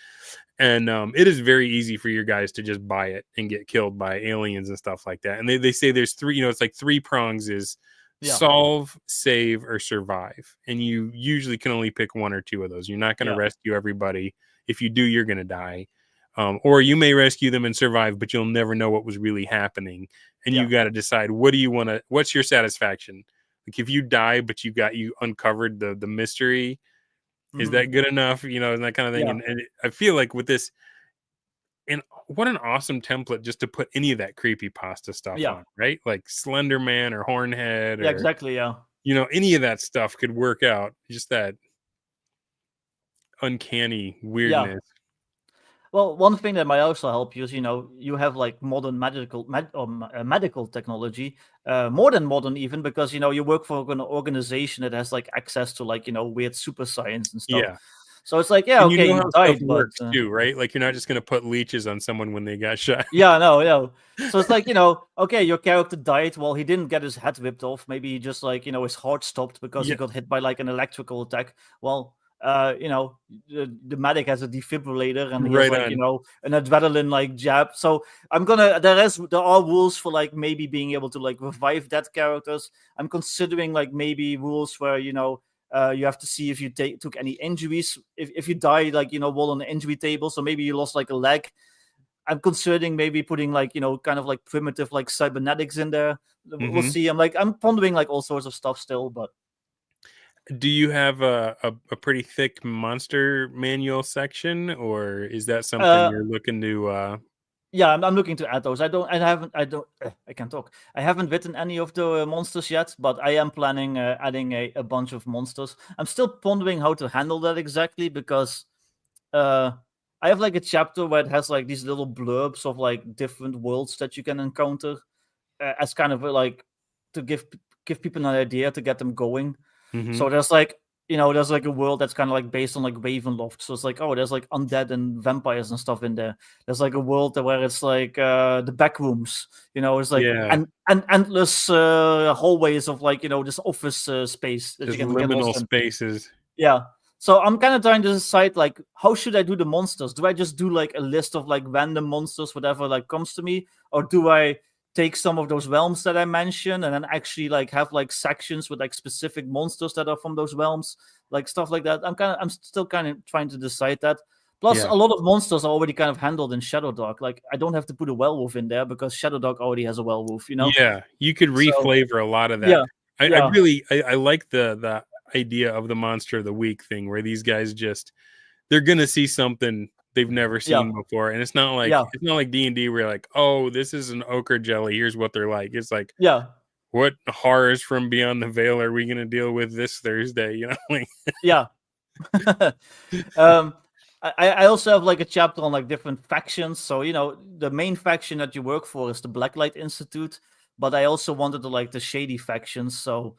And it is very easy for your guys to just buy it and get killed by aliens and stuff like that. And they say there's three, it's like three prongs: is solve, save, or survive. And you usually can only pick one or two of those. You're not going to rescue everybody. If you do, you're going to die. Or you may rescue them and survive, but you'll never know what was really happening. And you got to decide, what's your satisfaction? Like, if you die, but you uncovered the mystery, is that good enough? And that kind of thing. And I feel like with this, and what an awesome template just to put any of that creepypasta stuff on, right? Like Slender Man or Hornhead, or exactly, any of that stuff could work out. Just that uncanny weirdness. Well, one thing that might also help you is, you have like modern medical technology, more than modern even, because, you work for an organization that has like access to like, weird super science and stuff. Yeah. So it's like, and okay, how you died, stuff but works too, right? Like, you're not just going to put leeches on someone when they got shot. no. So it's like, okay, your character died. Well, he didn't get his head ripped off. Maybe he just like, his heart stopped because he got hit by like an electrical attack. Well, the medic has a defibrillator, and he has like, an adrenaline like jab. So there are rules for like maybe being able to like revive dead characters. I'm considering like maybe rules where, you have to see if you took any injuries. If you die, like, while on the injury table, so maybe you lost like a leg. I'm considering maybe putting like, kind of like primitive like cybernetics in there. We'll see. I'm pondering like all sorts of stuff still, but. Do you have a pretty thick monster manual section, or is that something you're looking to? Yeah, I'm looking to add those. I can't talk. I haven't written any of the monsters yet, but I am planning adding a bunch of monsters. I'm still pondering how to handle that exactly, because I have like a chapter where it has like these little blurbs of like different worlds that you can encounter, as kind of like to give people an idea to get them going. So there's like, there's like a world that's kind of like based on like Ravenloft. So it's like, oh, there's like undead and vampires and stuff in there. There's like a world where it's like the back rooms, it's like and endless hallways of like, this office space that just you can get liminal lost in. spaces. Yeah. So I'm kind of trying to decide like, how should I do the monsters? Do I just do like a list of like random monsters, whatever like comes to me, or do I take some of those realms that I mentioned and then actually like have like sections with like specific monsters that are from those realms, like stuff like that? I'm still kind of trying to decide that. Plus, a lot of monsters are already kind of handled in Shadowdark. Like, I don't have to put a werewolf in there because Shadowdark already has a werewolf. Yeah, you could reflavor a lot of that. I like the idea of the monster of the week thing, where these guys they're gonna see something they've never seen before, and it's not like D&D where you're like, oh, this is an ochre jelly, here's what they're like. It's like, what horrors from beyond the veil are we gonna deal with this Thursday? I also have like a chapter on like different factions. So the main faction that you work for is the Blacklight Institute, but I also wanted to like the shady factions. So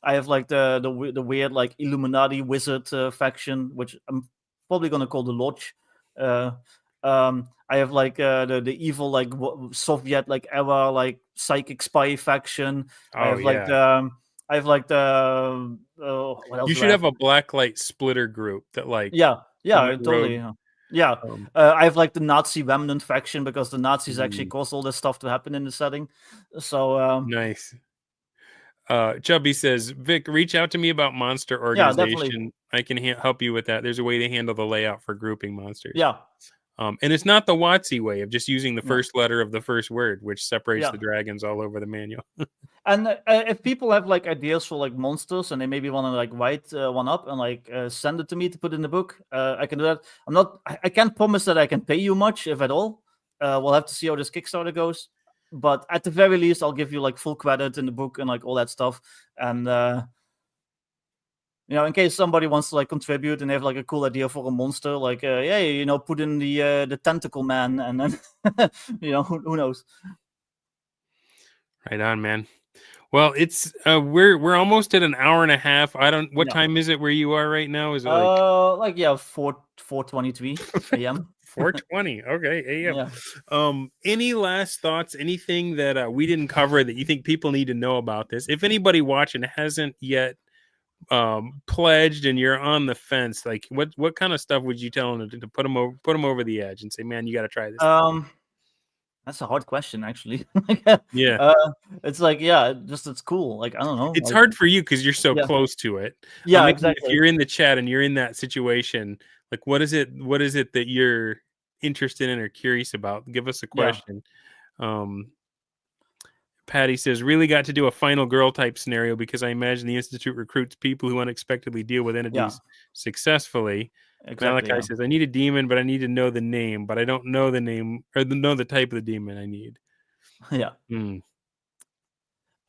I have like the weird like Illuminati wizard faction, which I'm probably gonna call the Lodge. I have like the evil like Soviet like era like psychic spy faction. I have like the what else you should have a Blacklight splitter group that like totally. I have like the Nazi remnant faction, because the Nazis actually caused all this stuff to happen in the setting. So nice. Chubby says, Vic, reach out to me about monster organization. I can help you with that. There's a way to handle the layout for grouping monsters. And it's not the WotC way of just using the first letter of the first word, which separates the dragons all over the manual. And if people have like ideas for like monsters and they maybe want to like write one up and like send it to me to put in the book, I can do that. I can't promise that I can pay you much, if at all. We'll have to see how this Kickstarter goes. But at the very least, I'll give you like full credit in the book and like all that stuff. And in case somebody wants to like contribute and they have like a cool idea for a monster, like put in the tentacle man, and then who knows. Right on, man. Well, it's we're almost at an hour and a half. I don't. What Yeah. time is it where you are right now? Is it like Like yeah, 4:23 a.m. 4:20? Okay, a.m. Yeah. Any last thoughts? Anything that we didn't cover that you think people need to know about this? If anybody watching hasn't yet pledged and you're on the fence, like what kind of stuff would you tell them to put them over the edge and say, man, you got to try this? That's a hard question, actually. Yeah, uh, it's like, yeah, just it's cool. Like, I don't know. it's Like, hard for you because you're so yeah, close to it. yeah, Maybe if exactly. you're in the chat and you're in that situation, like what is it? What is it that you're interested in or curious about? Give us a Yeah, question. Um, Patty says, really got to do a final girl type scenario because I imagine the Institute recruits people who unexpectedly deal with yeah, entities successfully. exactly. Malachi Yeah, says, I need a demon, but I need to know the name, but I don't know the name or know the type of the demon I need. yeah. Hmm.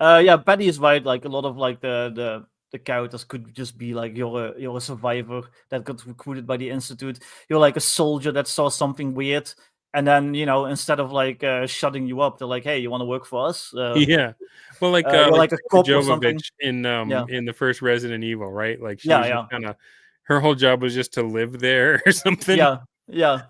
Yeah, Patty is right. Like a lot of like the characters could just be like you're a survivor that got recruited by the Institute. You're like a soldier that saw something weird, and then instead of like shutting you up, they're like, hey, you want to work for us? Yeah. Well, You're like like a Mila cop or something. Jovovich Yeah, in the first Resident Evil, right? Like she yeah, was just yeah, kind of her whole job was just to live there or something. yeah, yeah.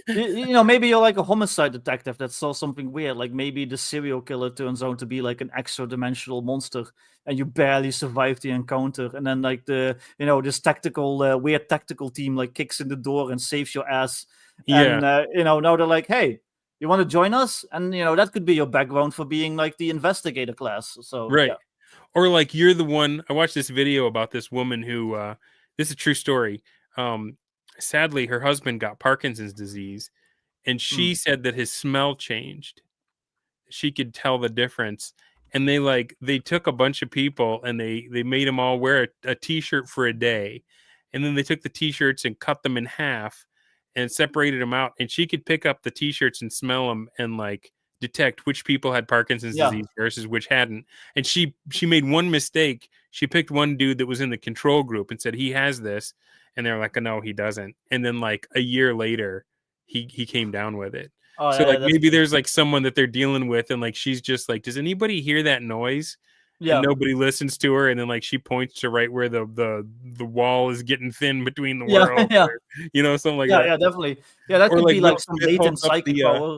Maybe you're like a homicide detective that saw something weird. Like maybe the serial killer turns out to be like an extra dimensional monster, and you barely survive the encounter. And then like this tactical weird tactical team like kicks in the door and saves your ass. Yeah, And now they're like, hey, you want to join us? And that could be your background for being like the investigator class. So right. yeah. Or like you're the one. I watched this video about this woman who this is a true story. Um Sadly her husband got Parkinson's disease and she Mm. said that his smell changed. She could tell the difference. And they took a bunch of people and they made them all wear a t-shirt for a day. And then they took the t-shirts and cut them in half and separated them out. And she could pick up the t-shirts and smell them and like detect which people had Parkinson's Yeah. disease versus which hadn't. And she made one mistake. She picked one dude that was in the control group and said he has this, and they're like, no, he doesn't. And then like a year later, he came down with it. Oh So yeah, like that's maybe good. there's like someone that they're dealing with, and like she's just like, does anybody hear that noise? And Yeah. nobody listens to her, and then like she points to right where the wall is getting thin between the Yeah. worlds, Yeah. or something like Yeah. that. Yeah. Definitely. Yeah, that Or could like be like some latent psychic power.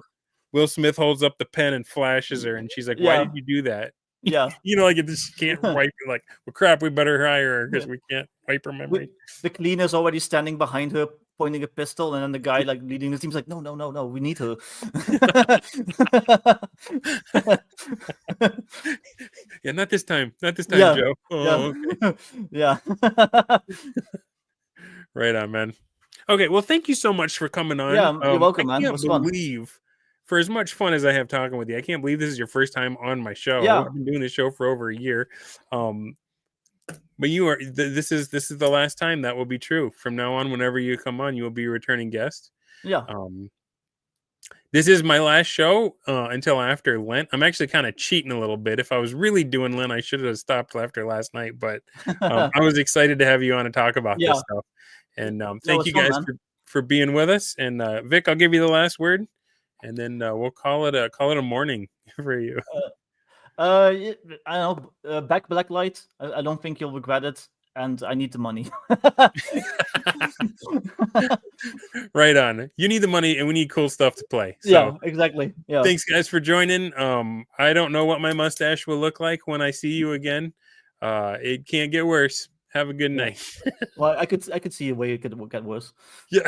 Will Smith holds up the pen and flashes her, and she's like, "Why did Yeah. you do that?" Yeah. Like it just can't wipe. Like, well, crap, we better hire her because we can't wipe her memory. The cleaner's already standing behind her, pointing a pistol, and then the guy like leading the team's like, no, no, no, no, we need her. Yeah, not this time, Yeah, Joe. yeah, Oh, okay. yeah, Right on, man. Okay, well, thank you so much for coming on. yeah. You're I welcome, man. It can't was fun. believe, for as much fun as I have talking with you, I can't believe this is your first time on my show. Yeah, I've been doing this show for over a year. But you are this is the last time that will be true. From now on, whenever you come on, you will be a returning guest. yeah, Um, this is my last show until after Lent. I'm actually kind of cheating a little bit. If I was really doing Lent, I should have stopped after last night. But I was excited to have you on and talk about this yeah. stuff. And That thank was you fun, guys man. for being with us. And Vic, I'll give you the last word, and then we'll call it a morning for you. Yeah, I don't know. Back Blacklight. I don't think you'll regret it, and I need the money. Right on. You need the money, and we need cool stuff to play. Yeah, So exactly. Yeah, thanks, guys, for joining. I don't know what my mustache will look like when I see you again. It can't get worse. Have a good yeah. night. Well, I could see a way it could get worse. Yeah.